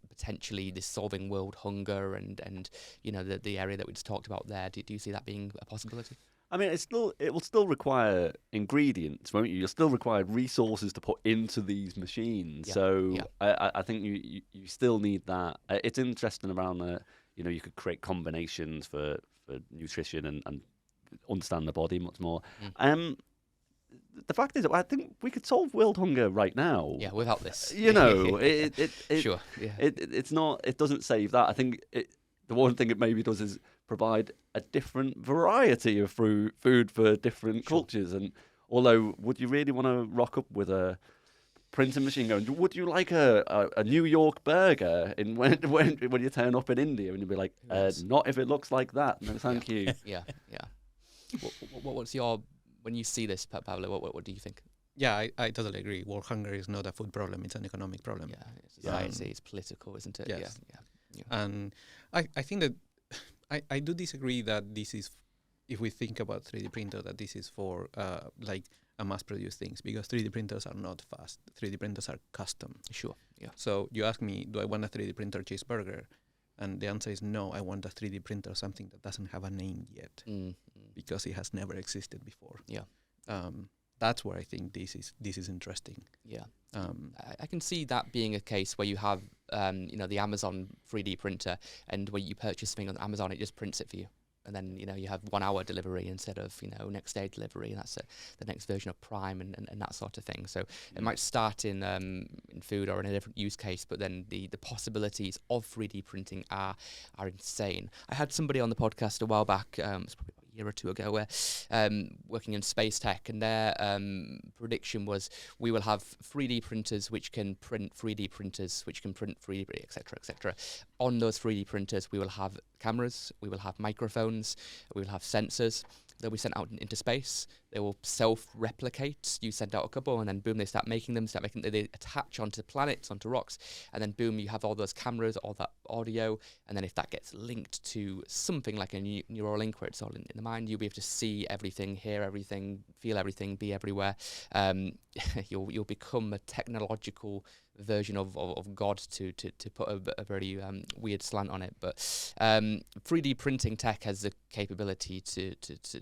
potentially this solving world hunger and the area that we just talked about there? Do you see that being a possibility? I mean, it will still require ingredients, won't you? You'll still require resources to put into these machines. Yeah. So Yeah. I think you still need that. It's interesting around the, you could create combinations for nutrition and understand the body much more. The fact is, I think we could solve world hunger right now. Yeah, without this. It Sure. Yeah. It's not. It doesn't save that. I think the one thing it maybe does is provide a different variety of food for different cultures. And although, would you really want to rock up with a printing machine going, would you like a New York burger when you turn up in India? And you'd be like, not if it looks like that. No, thank you. Yeah. What's your, when you see this, Pablo, what do you think? Yeah, I totally agree. World hunger is not a food problem; it's an economic problem. Yeah, it's society, it's political, isn't it? Yes. Yeah. And I think that I do disagree that this is, if we think about 3D printer, that this is for like a mass-produced things, because 3D printers are not fast. 3D printers are custom. Sure. Yeah. So you ask me, do I want a 3D printer cheeseburger? And the answer is no. I want a 3D printer, something that doesn't have a name yet, because it has never existed before. Yeah. That's where I think this is interesting. Yeah. I can see that being a case where you have, the Amazon 3D printer, and when you purchase something on Amazon, it just prints it for you. And then, you have 1 hour delivery instead of, next day delivery. And that's the next version of Prime and that sort of thing. So it might start in food or in a different use case, but then the possibilities of 3D printing are insane. I had somebody on the podcast a while back, it's probably a year or two ago, where working in space tech, and their prediction was we will have 3D printers which can print 3D printers which can print 3D, etc., etc. On those 3D printers, we will have cameras, we will have microphones, we will have sensors. They'll be sent out into space. They will self-replicate. You send out a couple, and then boom, they start making them. They attach onto planets, onto rocks, and then boom, you have all those cameras, all that audio, and then if that gets linked to something like a neural link where it's all in the mind, you'll be able to see everything, hear everything, feel everything, be everywhere. You'll become a technological version of God, to put a very weird slant on it. But 3D printing tech has the capability to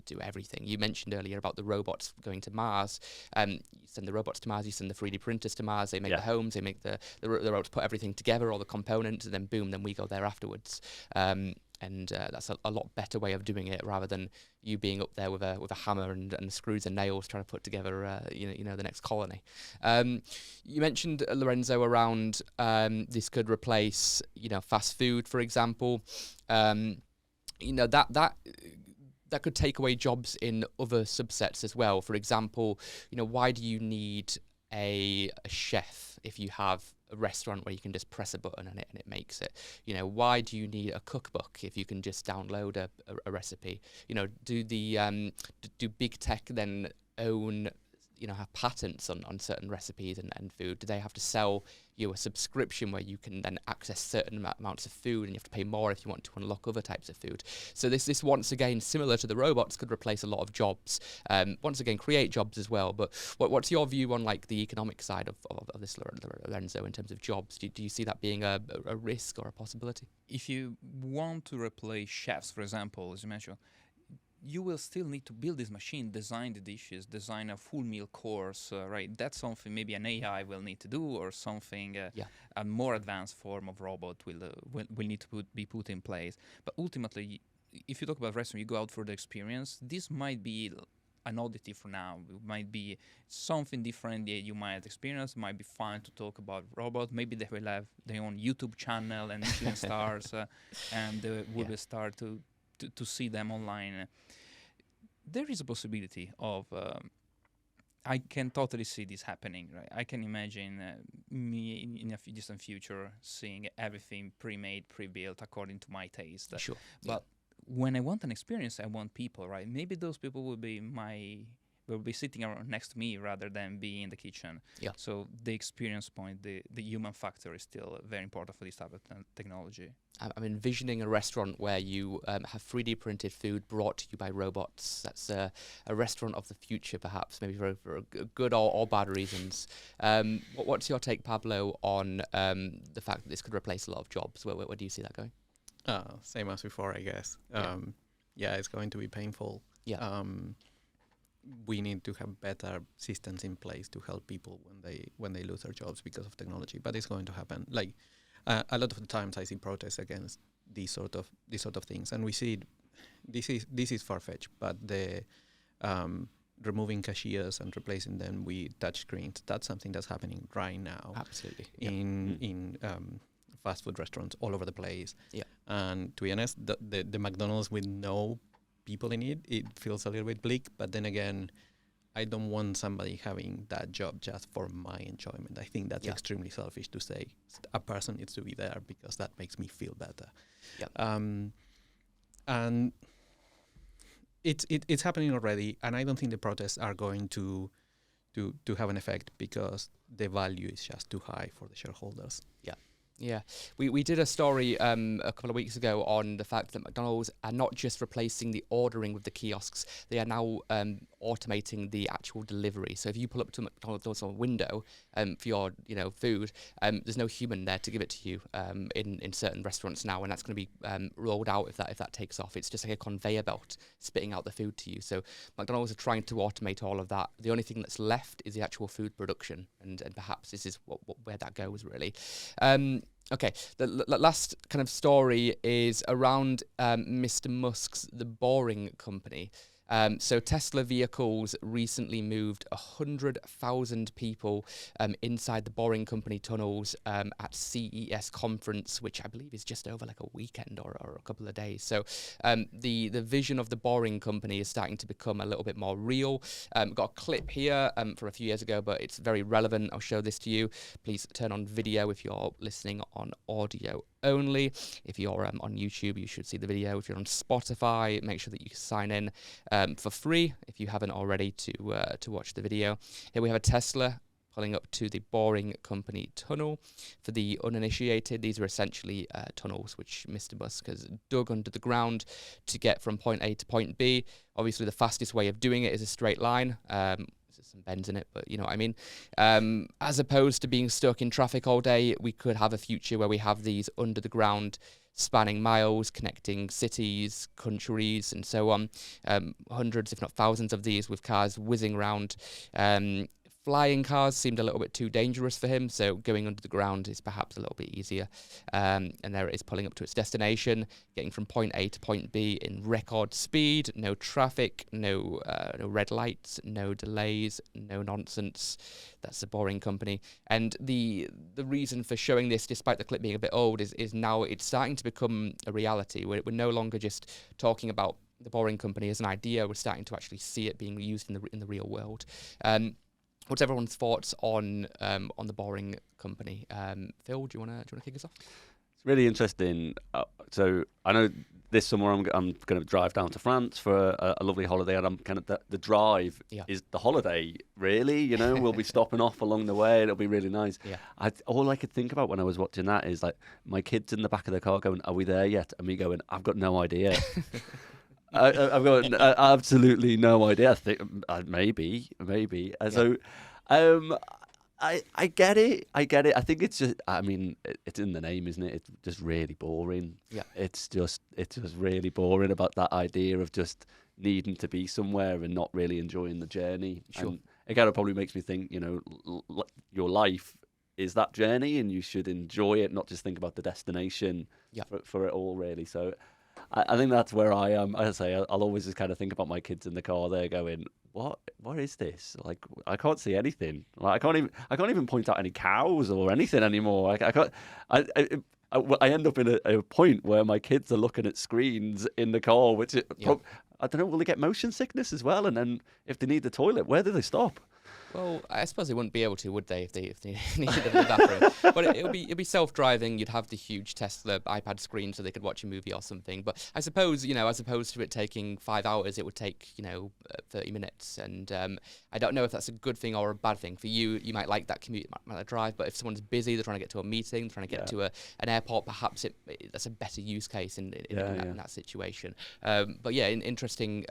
do everything. You mentioned earlier about the robots going to Mars. You send the robots to Mars, you send the 3D printers to Mars, they make the homes, they make the robots put everything together, all the components, and then boom, then we go there afterwards. And that's a lot better way of doing it, rather than you being up there with a hammer and screws and nails trying to put together the next colony. You mentioned, Lorenzo, around this could replace fast food, for example. That could take away jobs in other subsets as well. For example, why do you need a chef if you have a restaurant where you can just press a button and it makes it? Why do you need a cookbook if you can just download a recipe? Do big tech then own, have patents on certain recipes and food? Do they have to sell you a subscription where you can then access certain amounts of food, and you have to pay more if you want to unlock other types of food? So this once again, similar to the robots, could replace a lot of jobs. Once again, create jobs as well. But what's your view on like the economic side of this, Lorenzo, in terms of jobs? Do you see that being a risk or a possibility? If you want to replace chefs, for example, as you mentioned, you will still need to build this machine, design the dishes, design a full meal course, right? That's something maybe an AI will need to do, or something, a more advanced form of robot will need to be put in place. But ultimately, if you talk about restaurant, you go out for the experience. This might be an oddity for now. It might be something different that you might experience. It might be fun to talk about robots. Maybe they will have their own YouTube channel and Michelin stars, and we will start to see them online. There is a possibility of I can totally see this happening, right? I can imagine me in a distant future seeing everything pre-made, pre-built according to my taste. Sure. But when I want an experience, I want people, right? Maybe those people will be sitting around next to me rather than being in the kitchen. Yeah. So the experience point, the human factor is still very important for this type of technology. I'm envisioning a restaurant where you have 3D printed food brought to you by robots. That's a restaurant of the future, perhaps, maybe for good or bad reasons. What's your take, Pablo, on the fact that this could replace a lot of jobs? Where do you see that going? Same as before, I guess. It's going to be painful. Yeah. We need to have better systems in place to help people when they lose their jobs because of technology. But it's going to happen. Like a lot of the times, I see protests against these sort of things, and we see this is far-fetched. But the removing cashiers and replacing them with touch screens, that's something that's happening right now. Absolutely. In fast food restaurants all over the place. Yeah. And to be honest, the McDonald's with no people in it, it feels a little bit bleak. But then again, I don't want somebody having that job just for my enjoyment. I think that's extremely selfish to say a person needs to be there because that makes me feel better. And it's happening already, and I don't think the protests are going to have an effect because the value is just too high for the shareholders. Yeah, we did a story a couple of weeks ago on the fact that McDonald's are not just replacing the ordering with the kiosks, they are now automating the actual delivery. So if you pull up to McDonald's on a window for your food, there's no human there to give it to you in certain restaurants now, and that's going to be rolled out if that takes off. It's just like a conveyor belt spitting out the food to you. So McDonald's are trying to automate all of that. The only thing that's left is the actual food production, and perhaps this is where that goes really. Okay, the last kind of story is around Mr. Musk's The Boring Company. So Tesla vehicles recently moved 100,000 people inside the Boring Company tunnels at CES conference, which I believe is just over like a weekend or a couple of days. So the vision of the Boring Company is starting to become a little bit more real. Got a clip here from a few years ago, but it's very relevant. I'll show this to you. Please turn on video if you're listening on audio only. If you're on YouTube, you should see the video. If you're on Spotify, make sure that you sign in for free if you haven't already to watch the video. Here we have a Tesla pulling up to the Boring Company tunnel. For the uninitiated, these are essentially tunnels which Mr. Musk has dug under the ground to get from point A to point B. Obviously, the fastest way of doing it is a straight line. There's some bends in it, but you know what I mean. As opposed to being stuck in traffic all day, we could have a future where we have these under the ground, spanning miles, connecting cities, countries, and so on. Hundreds, if not thousands of these with cars whizzing around. Flying cars seemed a little bit too dangerous for him, so going under the ground is perhaps a little bit easier. And there it is, pulling up to its destination, getting from point A to point B in record speed, no traffic, no red lights, no delays, no nonsense. That's the Boring Company. And the reason for showing this, despite the clip being a bit old, is now it's starting to become a reality. We're no longer just talking about the Boring Company as an idea. We're starting to actually see it being used in the real world. What's everyone's thoughts on the Boring Company? Phil, do you want to kick us off? It's really interesting. So I know this summer I'm going to drive down to France for a lovely holiday, and I'm kind of the drive is the holiday. Really, you know, we'll be stopping off along the way. It'll be really nice. Yeah. All I could think about when I was watching that is like my kids in the back of the car going, "Are we there yet?" And me going, "I've got no idea." I've got absolutely no idea. I think maybe. So, I get it. I think it's just. I mean, it's in the name, isn't it? It's just really boring. Yeah. It's just really boring about that idea of just needing to be somewhere and not really enjoying the journey. Sure. And again, it probably makes me think. You know, your life is that journey, and you should enjoy it, not just think about the destination. For it all, really. So. I think that's where I am. As I say, I'll always just kind of think about my kids in the car. They're going, "What is this? Like, I can't see anything. Like, I can't even point out any cows or anything anymore. Like, I can't. I end up in a point where my kids are looking at screens in the car, which I don't know. Will they get motion sickness as well? And then if they need the toilet, where do they stop? Well, I suppose they wouldn't be able to, would they, if they needed the bathroom? But it'll be self-driving. You'd have the huge Tesla iPad screen so they could watch a movie or something. But I suppose, you know, as opposed to it taking 5 hours, it would take 30 minutes. And I don't know if that's a good thing or a bad thing for you. You might like that commute, might like drive. But if someone's busy, they're trying to get to a meeting, trying to get to an airport, perhaps that's a better use case in that situation. But yeah, an interesting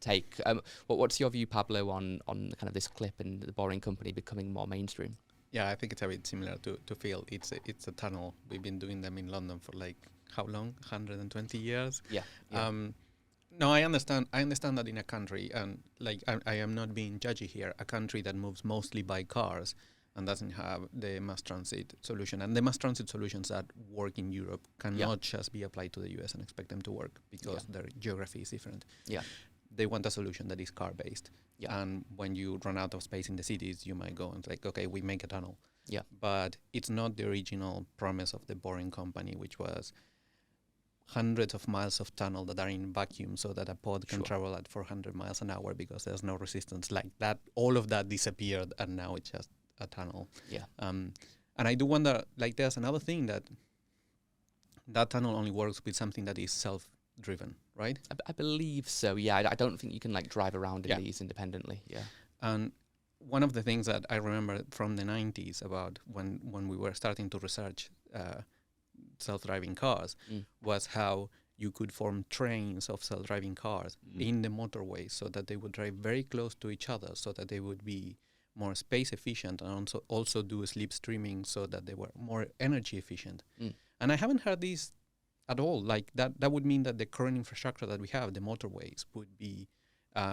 take. What's your view, Pablo, on kind of this clip and the Boring Company becoming more mainstream? Yeah, I think it's a bit similar to Phil. It's a tunnel. We've been doing them in London for like how long? 120 years. Yeah. No, I understand. I understand that in a country, and like I am not being judgy here. A country that moves mostly by cars and doesn't have the mass transit solution, and the mass transit solutions that work in Europe cannot just be applied to the US and expect them to work because their geography is different. Yeah. They want a solution that is car-based. Yeah. And when you run out of space in the cities, you might go and like, okay, we make a tunnel. Yeah. But it's not the original promise of the Boring Company, which was hundreds of miles of tunnel that are in vacuum so that a pod can Sure. travel at 400 miles an hour because there's no resistance. Like that, all of that disappeared and now it's just a tunnel. Yeah. And I do wonder, like there's another thing that tunnel only works with something that is self-driven, right? I believe so. Yeah, I don't think you can like drive around in Yeah. these independently. Yeah. And one of the things that I remember from the 90s about when we were starting to research self-driving cars was how you could form trains of self-driving cars in the motorway so that they would drive very close to each other so that they would be more space efficient and also do sleep streaming so that they were more energy efficient. And I haven't heard these at all. Like that would mean that the current infrastructure that we have, the motorways, would be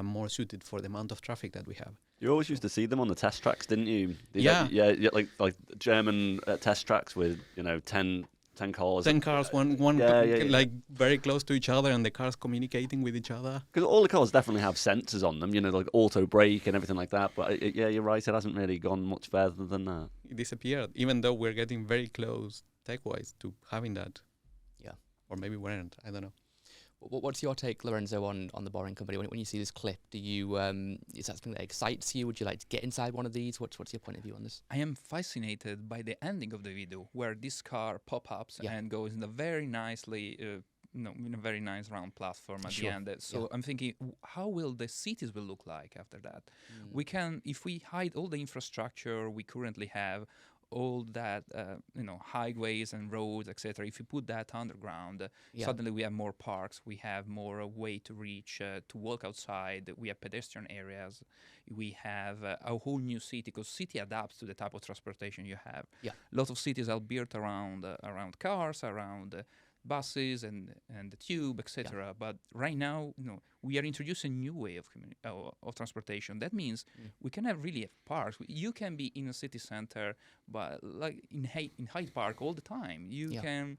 more suited for the amount of traffic that we have. You always used to see them on the test tracks, didn't you? Yeah. Like German test tracks with 10 cars. 10 cars, one Yeah. like very close to each other, and the cars communicating with each other. Because all the cars definitely have sensors on them, like auto brake and everything like that. But yeah, you're right. It hasn't really gone much further than that. It disappeared, even though we're getting very close tech-wise to having that. Yeah. Or maybe we weren't. I don't know. What's your take, Lorenzo, on the Boring Company? When you see this clip, do you is that something that excites you? Would you like to get inside one of these? What's your point of view on this? I am fascinated by the ending of the video where this car pop-ups and goes in a very nicely, in a very nice round platform at the end. So I'm thinking, how will the cities will look like after that? We can, if we hide all the infrastructure we currently have, all that highways and roads, etc. If you put that underground, suddenly we have more parks, we have more way to reach, to walk outside, we have pedestrian areas, we have a whole new city, because city adapts to the type of transportation you have. A lot of cities are built around cars, around buses and the tube, etc. But right now, we are introducing a new way of transportation. That means we can have really have parks. You can be in a city center, but like in Hyde Park all the time. You can.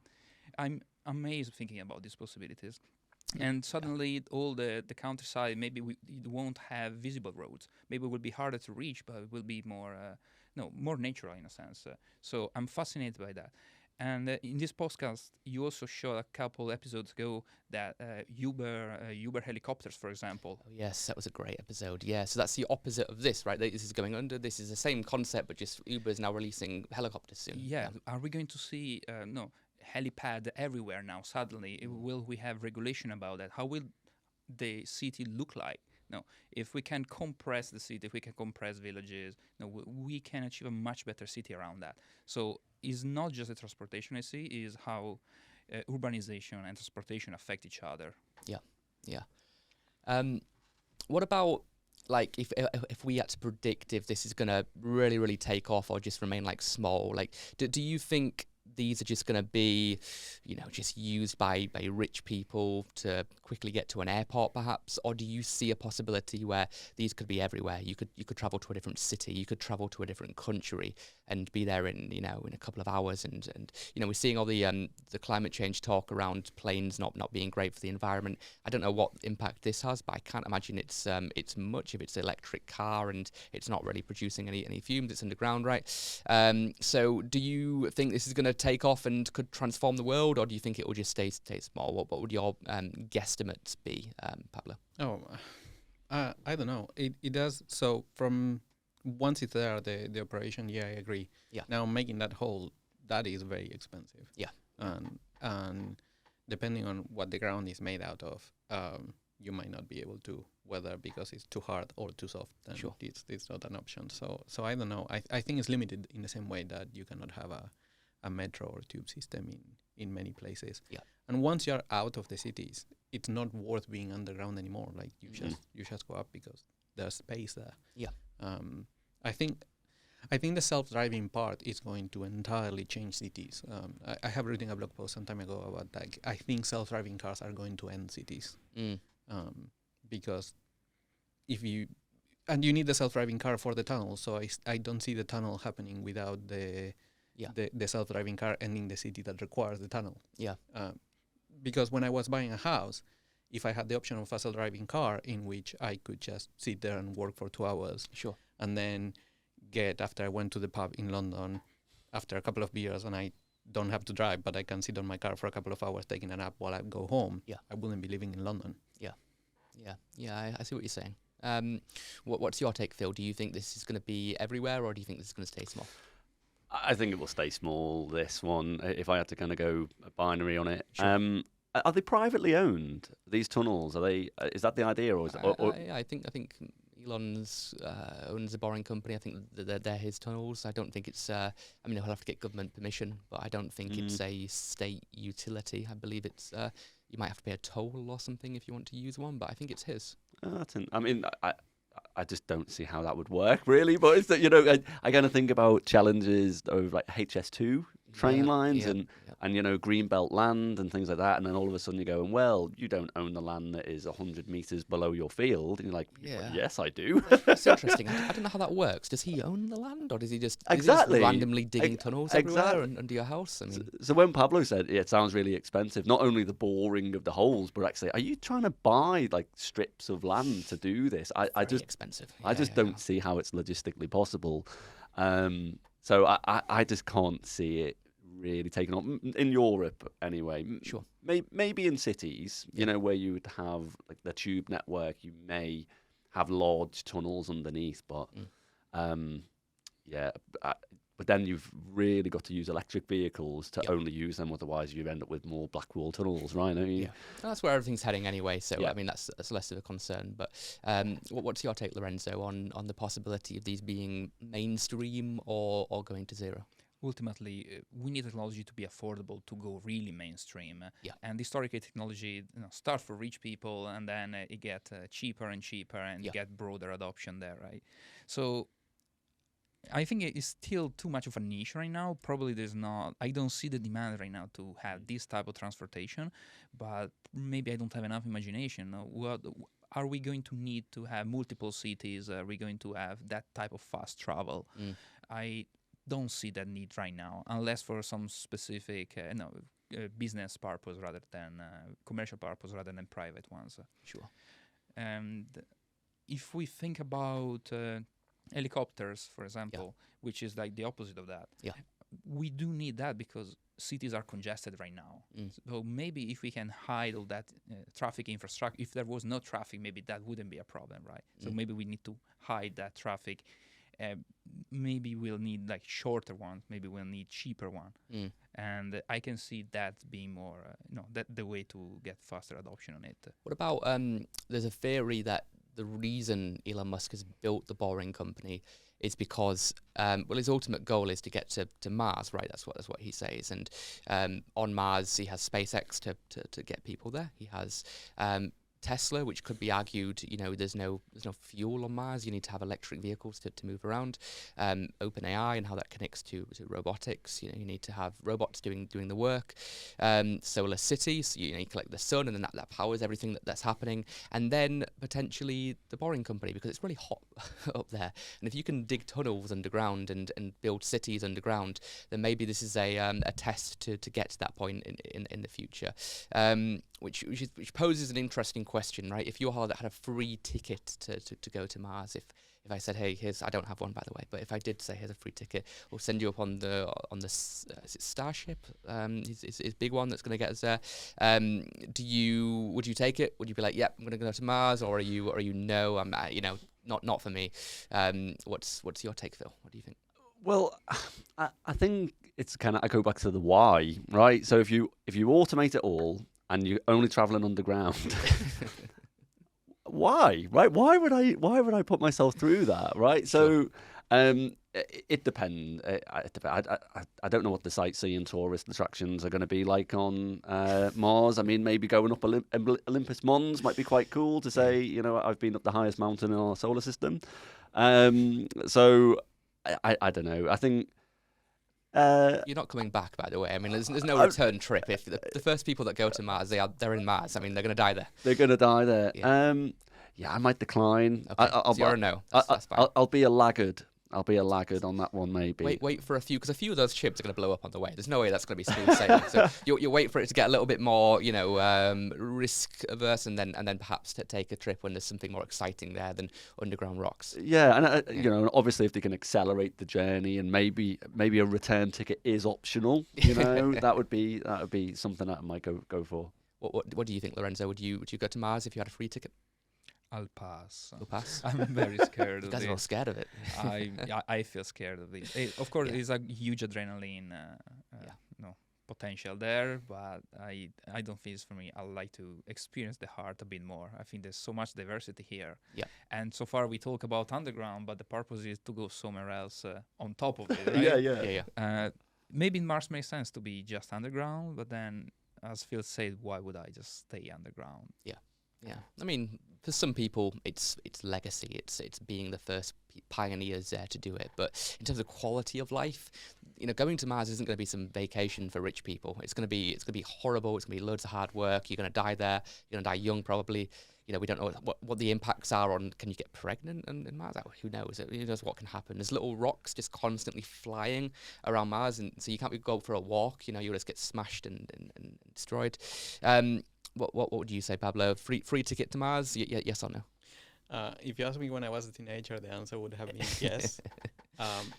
I'm amazed thinking about these possibilities. And suddenly, all the countryside, maybe it won't have visible roads. Maybe it will be harder to reach, but it will be more natural in a sense. So I'm fascinated by that. And in this podcast, you also showed a couple episodes ago that Uber helicopters, for example. Oh, yes, that was a great episode. Yeah, so that's the opposite of this, right? This is going under. This is the same concept, but just Uber is now releasing helicopters soon. Yeah. Are we going to see helipad everywhere now? Suddenly, will we have regulation about that? How will the city look like? No, if we can compress the city, if we can compress villages, we can achieve a much better city around that. So it's not just the transportation I see, is how urbanization and transportation affect each other. Yeah. What about, like, if we had to predict if this is going to really, really take off or just remain, like, small? Like, do you think these are just going to be, just used by rich people to quickly get to an airport, perhaps? Or do you see a possibility where these could be everywhere? You could travel to a different city, you could travel to a different country and be there in a couple of hours. And we're seeing all the climate change talk around planes not being great for the environment. I don't know what impact this has, but I can't imagine it's much if it's an electric car and it's not really producing any fumes. It's underground, right? So do you think this is going to take off and could transform the world, or do you think it will just stay small? What would your guesstimates be, Pablo? I don't know. It does. So from once it's there, the operation, I agree. Yeah. Now making that whole, that is very expensive. Yeah. And depending on what the ground is made out of, you might not be able to, whether because it's too hard or too soft. Then Sure. It's not an option. So I don't know. I think it's limited in the same way that you cannot have a metro or tube system in many places. Yeah. And once you're out of the cities, it's not worth being underground anymore. Like you just go up because there's space there. Yeah. I think the self-driving part is going to entirely change cities. I have written a blog post some time ago about that. I think self-driving cars are going to end cities. Because if you need the self-driving car for the tunnel, so I don't see the tunnel happening without the self-driving car ending the city that requires the tunnel. Yeah. Because when I was buying a house, if I had the option of a self-driving car in which I could just sit there and work for 2 hours, Sure. and then after I went to the pub in London, after a couple of beers, and I don't have to drive, but I can sit on my car for a couple of hours taking a nap while I go home, Yeah. I wouldn't be living in London. Yeah, I see what you're saying. What's your take, Phil? Do you think this is going to be everywhere, or do you think this is going to stay small? I think it will stay small, this one, if I had to kind of go binary on it. Sure. Are they privately owned, these tunnels? Are they? Is that the idea, or is it? I think Elon's owns a boring company. I think they're his tunnels. I don't think it's. I mean, he'll have to get government permission, but I don't think it's a state utility. I believe it's. You might have to pay a toll or something if you want to use one, but I think it's his. I just don't see how that would work, really. But it's that, you know, I kind of think about challenges of like HS2 train lines and you know, greenbelt land and things like that, and then all of a sudden you're going, well, you don't own the land that is 100 meters below your field, and you're like, well, yes, I do. It's interesting. I don't know how that works. Does he own the land, or does he just randomly digging tunnels everywhere under your house? I mean, so when Pablo said it sounds really expensive, not only the boring of the holes, but actually, are you trying to buy like strips of land to do this? I just expensive. I just don't see how it's logistically possible. So I just can't see it really taken off in Europe anyway. Sure. Maybe in cities, you know, where you would have like the tube network, you may have large tunnels underneath, but but then you've really got to use electric vehicles to only use them. Otherwise, you end up with more black wall tunnels, right? Yeah, that's where everything's heading anyway. So I mean, that's less of a concern. But what's your take, Lorenzo, on the possibility of these being mainstream or going to zero? Ultimately, we need technology to be affordable to go really mainstream. And historically, technology start for rich people, and then it get cheaper and cheaper, and you get broader adoption there, right? So I think it is still too much of a niche right now. Probably I don't see the demand right now to have this type of transportation, but maybe I don't have enough imagination. What are we going to need to have multiple cities? Are we going to have that type of fast travel? I don't see that need right now, unless for some specific business purpose rather than commercial purpose rather than private ones. Sure. And if we think about helicopters, for example, which is like the opposite of that, we do need that because cities are congested right now. So maybe if we can hide all that traffic infrastructure, if there was no traffic, maybe that wouldn't be a problem, right? So maybe we need to hide that traffic. Maybe we'll need like shorter ones. Maybe we'll need cheaper one. And I can see that being more, that the way to get faster adoption on it. What about there's a theory that the reason Elon Musk has built the Boring Company is because his ultimate goal is to get to Mars, right? That's what he says. And on Mars, he has SpaceX to get people there. He has Tesla, which could be argued, there's no fuel on Mars. You need to have electric vehicles to move around. OpenAI and how that connects to robotics. You need to have robots doing the work. Solar cities. You collect the sun, and then that powers everything that's happening. And then potentially the Boring Company, because it's really hot up there. And if you can dig tunnels underground and build cities underground, then maybe this is a test to get to that point in the future. Which poses an interesting question, right? If you had a free ticket to go to Mars, if I said, hey, I don't have one, by the way, but if I did say, here's a free ticket, we'll send you up on the is it Starship? It's big one that's going to get us there. Would you take it? Would you be like, yep, I'm going to go to Mars, or are you no? I'm not for me. What's your take, Phil? What do you think? Well, I think it's I go back to the why, right? So if you automate it all and you're only traveling underground, why, right? Why would I put myself through that, right? Sure. So it depends. I don't know what the sightseeing tourist attractions are going to be like on Mars. I mean, maybe going up Olympus Mons might be quite cool to say, I've been up the highest mountain in our solar system. So I don't know. I think you're not coming back, by the way. I mean, there's no return trip. If the first people that go to Mars, they're in Mars. I mean, they're going to die there. They're going to die there. Yeah, I might decline. Okay. So you're a no. That's fine. I'll be a laggard. I'll be a laggard on that one, maybe. Wait for a few, because a few of those ships are going to blow up on the way. There's no way that's going to be smooth sailing. So you wait for it to get a little bit more, risk averse, and then perhaps to take a trip when there's something more exciting there than underground rocks. Yeah, and obviously if they can accelerate the journey, and maybe a return ticket is optional, that would be something that I might go for. What do you think, Lorenzo? Would you go to Mars if you had a free ticket? I'll pass. You'll pass. I'm very scared You of guys are all this. scared of it. I feel scared of this. Of course, Yeah. there's a huge adrenaline potential there, but I don't think it's for me. I like to experience the heart a bit more. I think there's so much diversity here. Yeah. And so far we talk about underground, but the purpose is to go somewhere else on top of it. Right? Yeah. Maybe Mars makes sense to be just underground, but then, as Phil said, why would I just stay underground? Yeah, I mean, for some people, it's legacy. It's being the first pioneers there to do it. But in terms of quality of life, going to Mars isn't going to be some vacation for rich people. It's going to be horrible. It's going to be loads of hard work. You're going to die there. You're going to die young, probably. We don't know what the impacts are on. Can you get pregnant in Mars? Who knows? Who knows what can happen? There's little rocks just constantly flying around Mars, and so you can't go for a walk. You'll just get smashed and destroyed. What would you say, Pablo? Free ticket to Mars? Yes or no? If you ask me when I was a teenager, the answer would have been yes.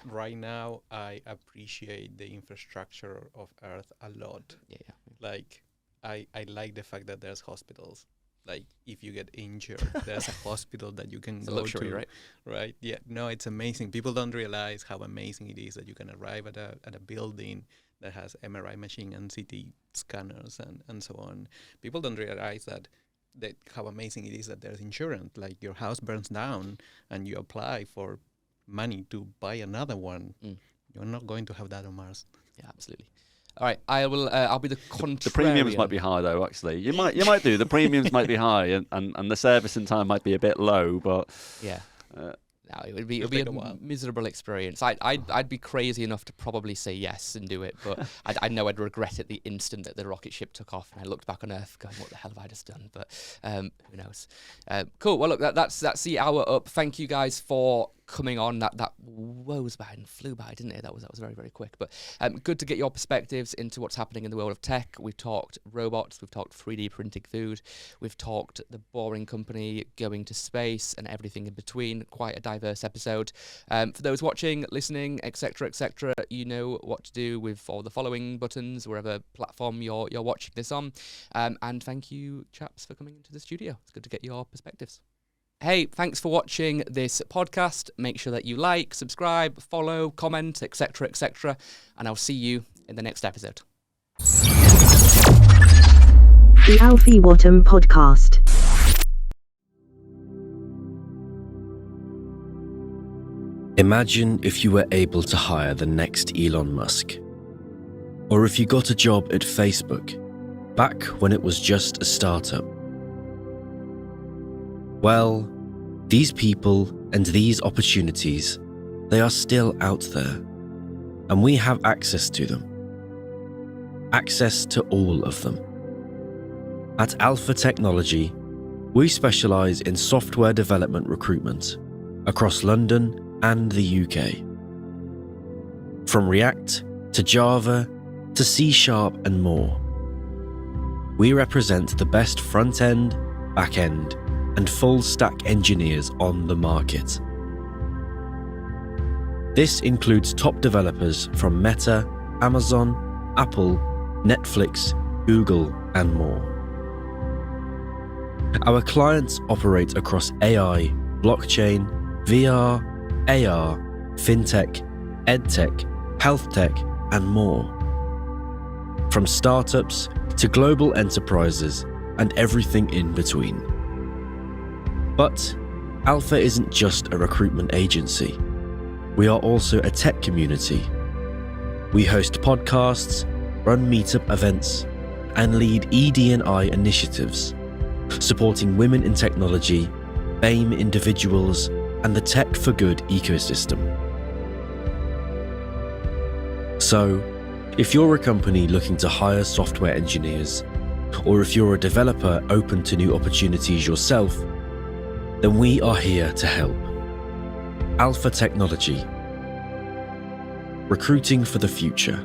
Right now, I appreciate the infrastructure of Earth a lot. Yeah. Like, I like the fact that there's hospitals. Like, if you get injured, there's a hospital that you can It's a go luxury, to. right? Right? Yeah. No, it's amazing. People don't realize how amazing it is that you can arrive at a building that has MRI machine and CT scanners and so on. People don't realize that how amazing it is that there's insurance. Like, your house burns down and you apply for money to buy another one. You're not going to have that on Mars. Yeah, absolutely. All right, I'll be the contrarian. The premiums might be high though. Actually, you might do. The premiums might be high, and the servicing time might be a bit low. But Yeah. No, it would be take a a while. miserable experience. I'd be crazy enough to probably say yes and do it, but I know I'd regret it the instant that the rocket ship took off and I looked back on Earth going, what the hell have I just done? But who knows? Cool. Well, look, that's the hour up. Thank you guys for coming on. That woes by and flew by, didn't it? That was very, very quick. But good to get your perspectives into what's happening in the world of tech. We've talked robots, we've talked 3D printing food, we've talked the Boring Company going to space and everything in between. Quite a diverse episode. For those watching, listening, etc., you know what to do with all the following buttons, wherever platform you're watching this on. And thank you, chaps, for coming into the studio. It's good to get your perspectives. Hey, thanks for watching this podcast. Make sure that you like, subscribe, follow, comment, etc., and I'll see you in the next episode. The Alfie Whattam Podcast. Imagine if you were able to hire the next Elon Musk. Or if you got a job at Facebook, back when it was just a startup. Well, these people and these opportunities, they are still out there, and we have access to them. Access to all of them. At Alpha Technology, we specialise in software development recruitment across London and the UK. From React to Java to C# and more. We represent the best front-end, back-end, and full-stack engineers on the market. This includes top developers from Meta, Amazon, Apple, Netflix, Google, and more. Our clients operate across AI, blockchain, VR, AR, fintech, edtech, health tech, and more. From startups to global enterprises and everything in between. But Alpha isn't just a recruitment agency. We are also a tech community. We host podcasts, run meetup events, and lead ED&I initiatives, supporting women in technology, BAME individuals, and the Tech for Good ecosystem. So, if you're a company looking to hire software engineers, or if you're a developer open to new opportunities yourself, then we are here to help. Alpha Technology, recruiting for the future.